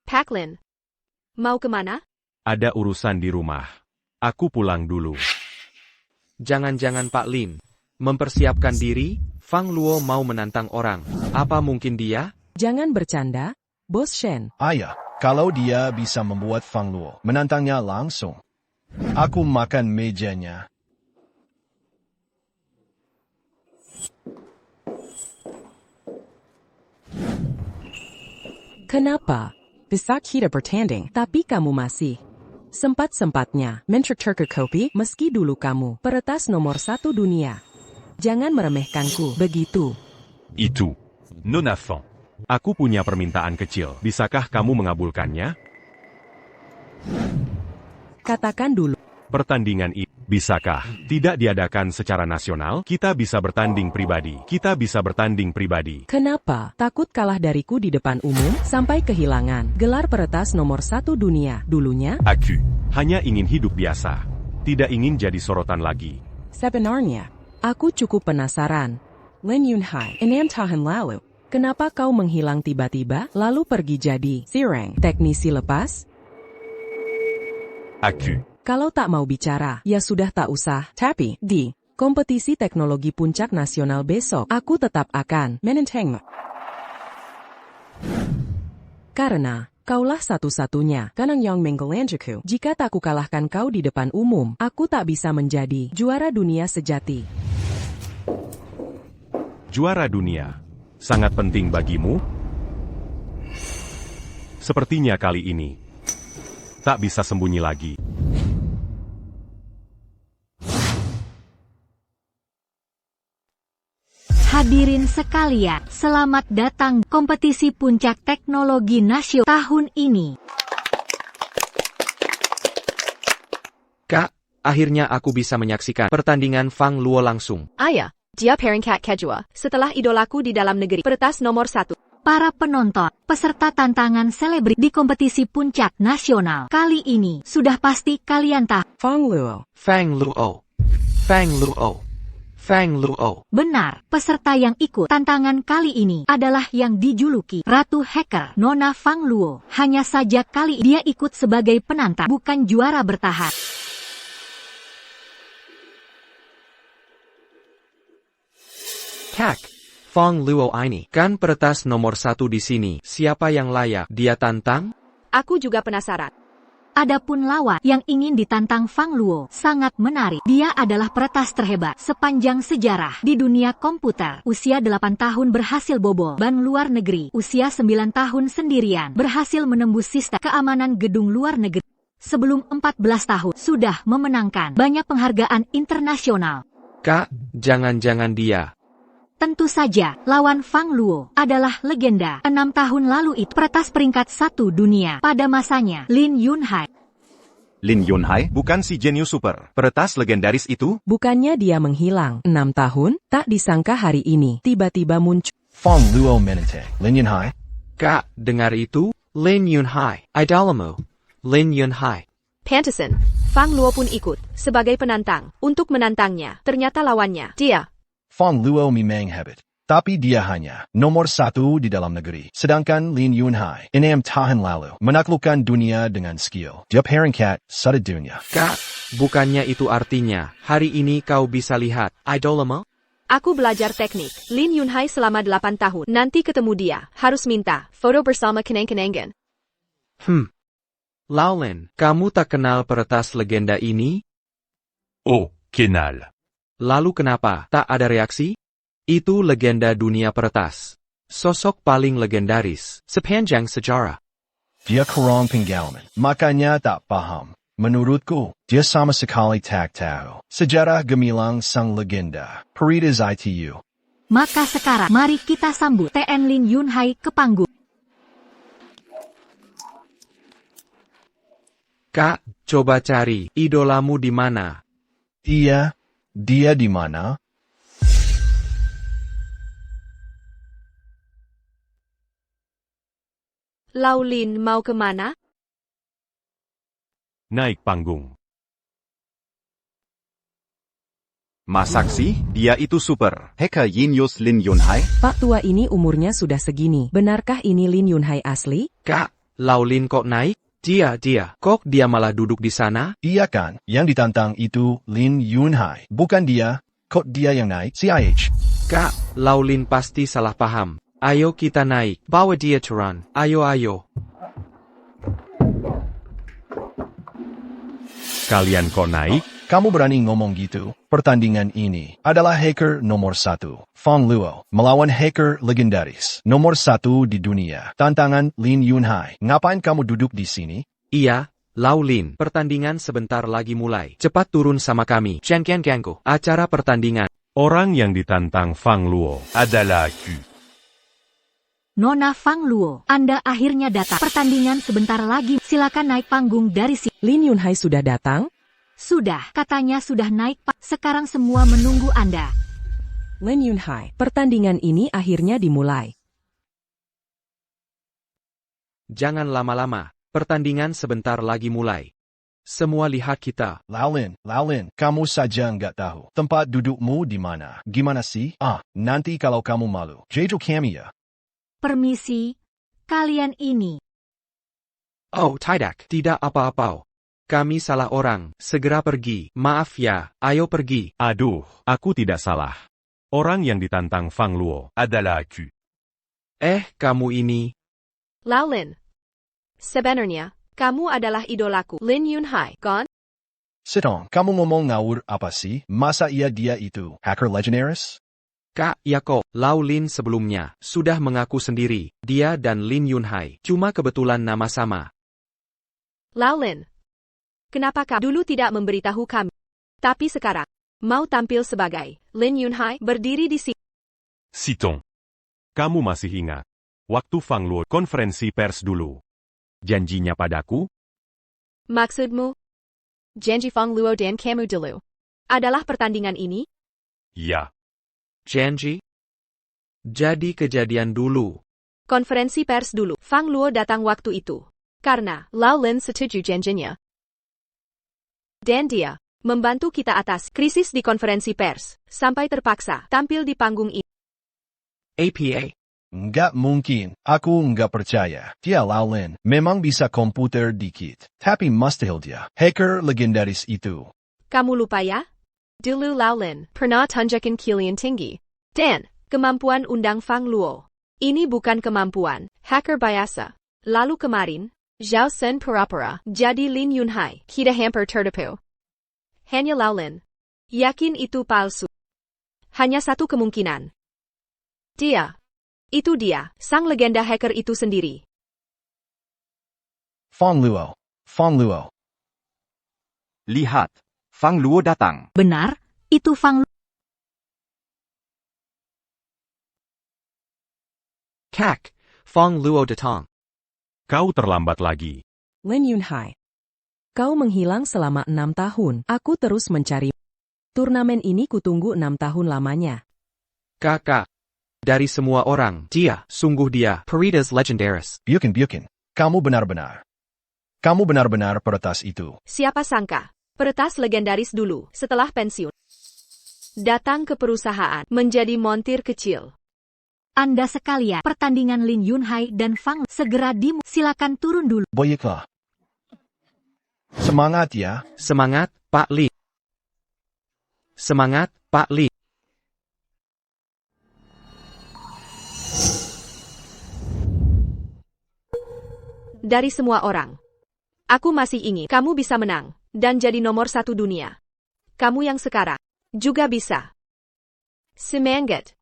Paklin. Mau kemana? Ada urusan di rumah. Aku pulang dulu. Jangan-jangan Pak Lin mempersiapkan diri, Fang Luo mau menantang orang. Apa mungkin dia? Jangan bercanda, Bos Shen. Ayah, kalau dia bisa membuat Fang Luo menantangnya langsung, aku makan mejanya. Kenapa? Bisa kita bertanding, tapi kamu masih sempat-sempatnya menterkopi meski dulu kamu peretas nomor 1 dunia. Jangan meremehkanku begitu. Itu. Nona Fan. Aku punya permintaan kecil. Bisakah kamu mengabulkannya? Katakan dulu. Pertandingan ini bisakah tidak diadakan secara nasional? Kita bisa bertanding pribadi. Kenapa? Takut kalah dariku di depan umum sampai kehilangan gelar peretas nomor 1 dunia dulunya? Aku hanya ingin hidup biasa. Tidak ingin jadi sorotan lagi. Sebenarnya, aku cukup penasaran. Lin Yunhai, 6 tahun lalu, kenapa kau menghilang tiba-tiba lalu pergi jadi sirang teknisi lepas? Aku. Kalau tak mau bicara, ya sudah tak usah. Tapi, di kompetisi teknologi puncak nasional besok, aku tetap akan menentangmu. Karena, Kaulah satu-satunya, Kanang Yang Menggelanjaku. Jika tak kukalahkan kau di depan umum, aku tak bisa menjadi juara dunia sejati. Juara dunia. Sangat penting bagimu? Sepertinya kali ini tak bisa sembunyi lagi. Hadirin sekalian, selamat datang kompetisi puncak teknologi nasional tahun ini. Kak, akhirnya aku bisa menyaksikan pertandingan Fang Luo langsung. Ayah, dia peringkat kedua, setelah idolaku di dalam negeri, peretas nomor 1. Para penonton, peserta tantangan selebriti di kompetisi puncak nasional kali ini, sudah pasti kalian tahu. Fang Luo. Fang Luo. Fang Luo. Fang Luo. Benar, peserta yang ikut tantangan kali ini adalah yang dijuluki Ratu Hacker, Nona Fang Luo. Hanya saja kali dia ikut sebagai penantang, bukan juara bertahan. Kak, Fang Luo ini kan peretas nomor 1 di sini. Siapa yang layak dia tantang? Aku juga penasaran. Adapun lawan yang ingin ditantang Fang Luo sangat menarik. Dia adalah peretas terhebat sepanjang sejarah di dunia komputer. Usia 8 tahun berhasil bobol ban luar negeri. Usia 9 tahun sendirian berhasil menembus sistem keamanan gedung luar negeri. Sebelum 14 tahun sudah memenangkan banyak penghargaan internasional. Kak, jangan-jangan dia. Tentu saja, lawan Fang Luo adalah legenda. 6 tahun lalu itu peretas peringkat 1 dunia pada masanya, Lin Yunhai. Lin Yunhai bukan si jenius super, peretas legendaris itu? Bukannya dia menghilang 6 tahun, tak disangka hari ini tiba-tiba muncul. Fang Luo Menente, Lin Yunhai. Kak, dengar itu? Lin Yunhai, idolamu. Lin Yunhai. Pantesan, Fang Luo pun ikut sebagai penantang untuk menantangnya. Ternyata lawannya dia. Fang Luo memang hebat. Tapi dia hanya nomor 1 di dalam negeri. Sedangkan Lin Yunhai 6 tahun lalu menaklukkan dunia dengan skill. Dia peringkat 1 dunia. Kak, bukannya itu artinya hari ini kau bisa lihat idolamu? Aku belajar teknik Lin Yunhai selama 8 tahun. Nanti ketemu dia, harus minta foto bersama kenang-kenangan. Laulin, kamu tak kenal peretas legenda ini? Oh, kenal. Lalu kenapa tak ada reaksi? Itu legenda dunia peretas. Sosok paling legendaris sepanjang sejarah. Dia kurang pengalaman, makanya tak paham. Menurutku, dia sama sekali tak tahu sejarah gemilang sang legenda, Peritas ITU. Maka sekarang, mari kita sambut TN Lin Yunhai ke panggung. Kak, coba cari idolamu di mana? Dia di mana? Laulin mau kemana? Naik panggung. Masak sih, dia itu super. Hacker Genius Lin Yunhai? Pak tua ini umurnya sudah segini. Benarkah ini Lin Yunhai asli? Kak, Laulin kok naik? Dia, kok dia malah duduk di sana? Iya kan, yang ditantang itu Lin Yunhai. Bukan dia, kok dia yang naik? CIH. Kak, Laulin pasti salah paham. Ayo kita naik, bawa dia turun. Ayo. Kalian kok naik? Kamu berani ngomong gitu? Pertandingan ini adalah hacker nomor 1, Fang Luo, melawan hacker legendaris nomor 1 di dunia. Tantangan Lin Yunhai. Ngapain kamu duduk di sini? Iya, Laulin. Pertandingan sebentar lagi mulai. Cepat turun sama kami. Chen Gangko. Acara pertandingan. Orang yang ditantang Fang Luo adalah aku. Nona Fang Luo, Anda akhirnya datang. Pertandingan sebentar lagi. Silakan naik panggung dari sini. Lin Yunhai sudah datang? Sudah, katanya sudah naik Pak. Sekarang semua menunggu Anda. Lin Yunhai, pertandingan ini akhirnya dimulai. Jangan lama-lama, pertandingan sebentar lagi mulai. Semua lihat kita. Laulin, kamu saja nggak tahu tempat dudukmu di mana. Gimana sih? Nanti kalau kamu malu, jejo kami ya. Permisi, kalian ini. Oh, tidak apa-apa. Kami salah orang, segera pergi. Maaf ya, ayo pergi. Aduh, aku tidak salah. Orang yang ditantang Fang Luo adalah aku. Kamu ini. Laulin. Sebenarnya, kamu adalah idolaku, Lin Yunhai, kan? Sitong, kamu ngomong ngawur apa sih? Masa iya dia itu hacker legendaris? Kak, ya kok, Lau Lin sebelumnya sudah mengaku sendiri, dia dan Lin Yunhai cuma kebetulan nama sama. Lau Lin, kenapa kau dulu tidak memberitahu kami? Tapi sekarang, mau tampil sebagai Lin Yunhai berdiri di sini. Sitong. Kamu masih ingat? Waktu Fang Luo konferensi pers dulu. Janjinya padaku? Maksudmu? Janji Fang Luo dan kamu dulu adalah pertandingan ini? Ya. Janji? Jadi kejadian dulu. Konferensi pers dulu. Fang Luo datang waktu itu. Karena Lau Lin setuju janjinya. Dan dia membantu kita atas krisis di konferensi pers, sampai terpaksa tampil di panggung ini. APA. Nggak mungkin, aku nggak percaya. Dia Lau Lin, memang bisa komputer dikit. Tapi mustahil dia, hacker legendaris itu. Kamu lupa ya? Dulu Lau Lin pernah tunjukkan kalian tinggi. Dan kemampuan undang Fang Luo. Ini bukan kemampuan hacker biasa. Lalu kemarin, Zhao Sen pura-pura jadi Lin Yunhai. Kita hampir tertipu. Hanya Lau Lin yakin itu palsu. Hanya satu kemungkinan. Itu dia, sang legenda hacker itu sendiri. Fang Luo. Fang Luo. Lihat, Fang Luo datang. Benar, itu Fang Luo. Kak, Fang Luo datang. Kau terlambat lagi. Lin Yunhai. Kau menghilang selama 6 tahun. Aku terus mencari. Turnamen ini kutunggu 6 tahun lamanya. Kakak. Dari semua orang, sungguh dia, Peritas legendaris. Bukan. Kamu benar-benar peretas itu. Siapa sangka, peretas legendaris dulu, setelah pensiun. Datang ke perusahaan, menjadi montir kecil. Anda sekalian, pertandingan Lin Yunhai dan Fang segera silakan turun dulu. Baiklah. Semangat ya. Semangat, Pak Li. Semangat, Pak Li. Dari semua orang, aku masih ingin kamu bisa menang dan jadi nomor 1 dunia. Kamu yang sekarang juga bisa. Semangat.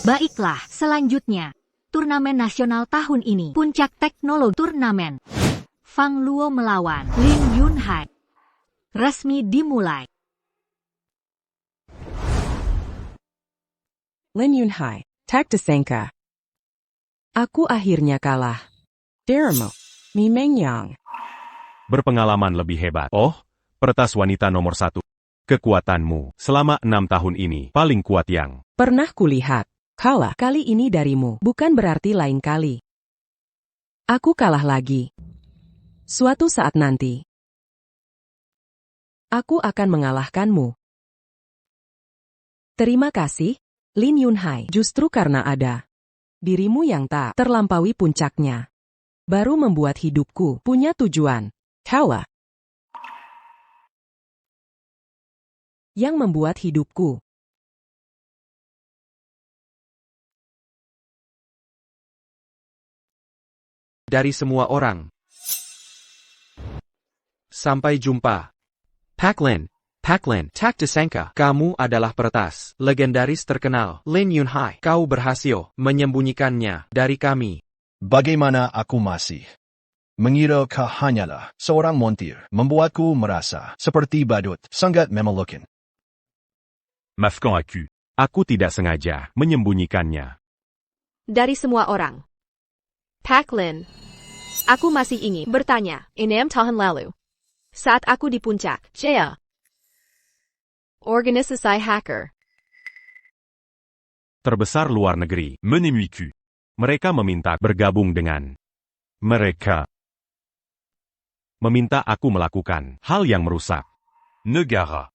Baiklah, selanjutnya. Turnamen nasional tahun ini. Puncak teknologi turnamen. Fang Luo melawan Lin Yunhai. Resmi dimulai. Lin Yunhai, Taktisenka. Aku akhirnya kalah. Dermo, Mi Mengyang. Berpengalaman lebih hebat. Oh, peretas wanita nomor 1. Kekuatanmu selama 6 tahun ini paling kuat yang pernah kulihat. Kalah kali ini darimu, bukan berarti lain kali. Aku kalah lagi. Suatu saat nanti. Aku akan mengalahkanmu. Terima kasih, Lin Yunhai. Justru karena ada dirimu yang tak terlampaui puncaknya, baru membuat hidupku punya tujuan. Kalah. Yang membuat hidupku dari semua orang. Sampai jumpa. Paklin, Taktisenka, kamu adalah peretas legendaris terkenal. Lin Yunhai, kau berhasil menyembunyikannya dari kami. Bagaimana aku masih mengira kau hanyalah seorang montir, membuatku merasa seperti badut, sangat memalukan. Maafkan aku. Aku tidak sengaja menyembunyikannya. Dari semua orang. Paklin, aku masih ingin bertanya, 6 tahun lalu. Saat aku di puncak, Jaya. Organisasi hacker Terbesar luar negeri, menemuiku. Mereka meminta bergabung dengan mereka. Meminta aku melakukan hal yang merusak negara.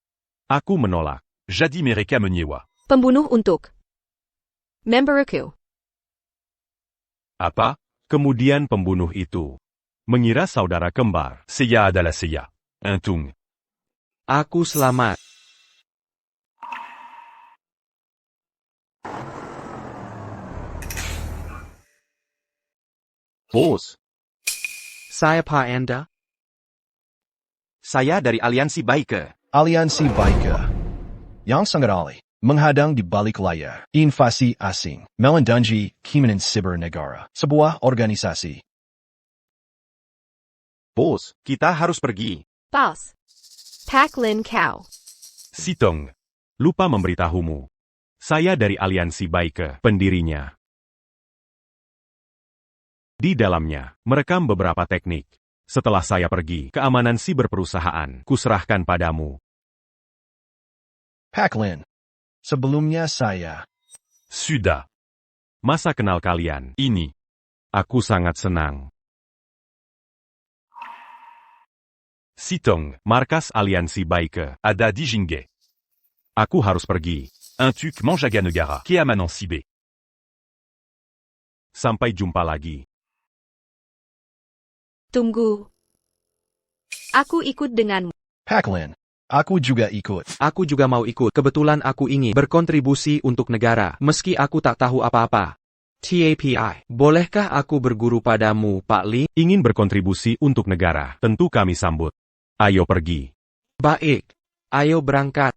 Aku menolak. Jadi mereka menyewa. Pembunuh untuk memberku. Apa? Kemudian pembunuh itu mengira saudara kembar. Seiya adalah Seiya. Untung. Aku selamat. Bos, Siapa Anda? saya dari Aliansi Biker. Aliansi Biker yang sangat alih menghadang di balik layar invasi asing melindungi keamanan siber negara, sebuah organisasi. Bos, kita harus pergi. Boss. Pak Lin Cow. Sitong. Lupa memberitahumu. Saya dari Aliansi Biker, pendirinya. Di dalamnya, merekam beberapa teknik. Setelah saya pergi, keamanan siber perusahaan, kuserahkan padamu. Pak Lin. Sebelumnya saya. Sudah. Masa kenal kalian, ini. Aku sangat senang. Sitong, markas Aliansi Biker. Ada di Jingge. Aku harus pergi. Un tuk Manjaga Negara. Keamanan Sibe. Sampai jumpa lagi. Tunggu. Aku ikut denganmu. Pak Lin. Aku juga ikut. Aku juga mau ikut. Kebetulan aku ingin berkontribusi untuk negara, meski aku tak tahu apa-apa. TAPI, bolehkah aku berguru padamu, Pak Li? Ingin berkontribusi untuk negara, tentu kami sambut. Ayo pergi. Baik. Ayo berangkat.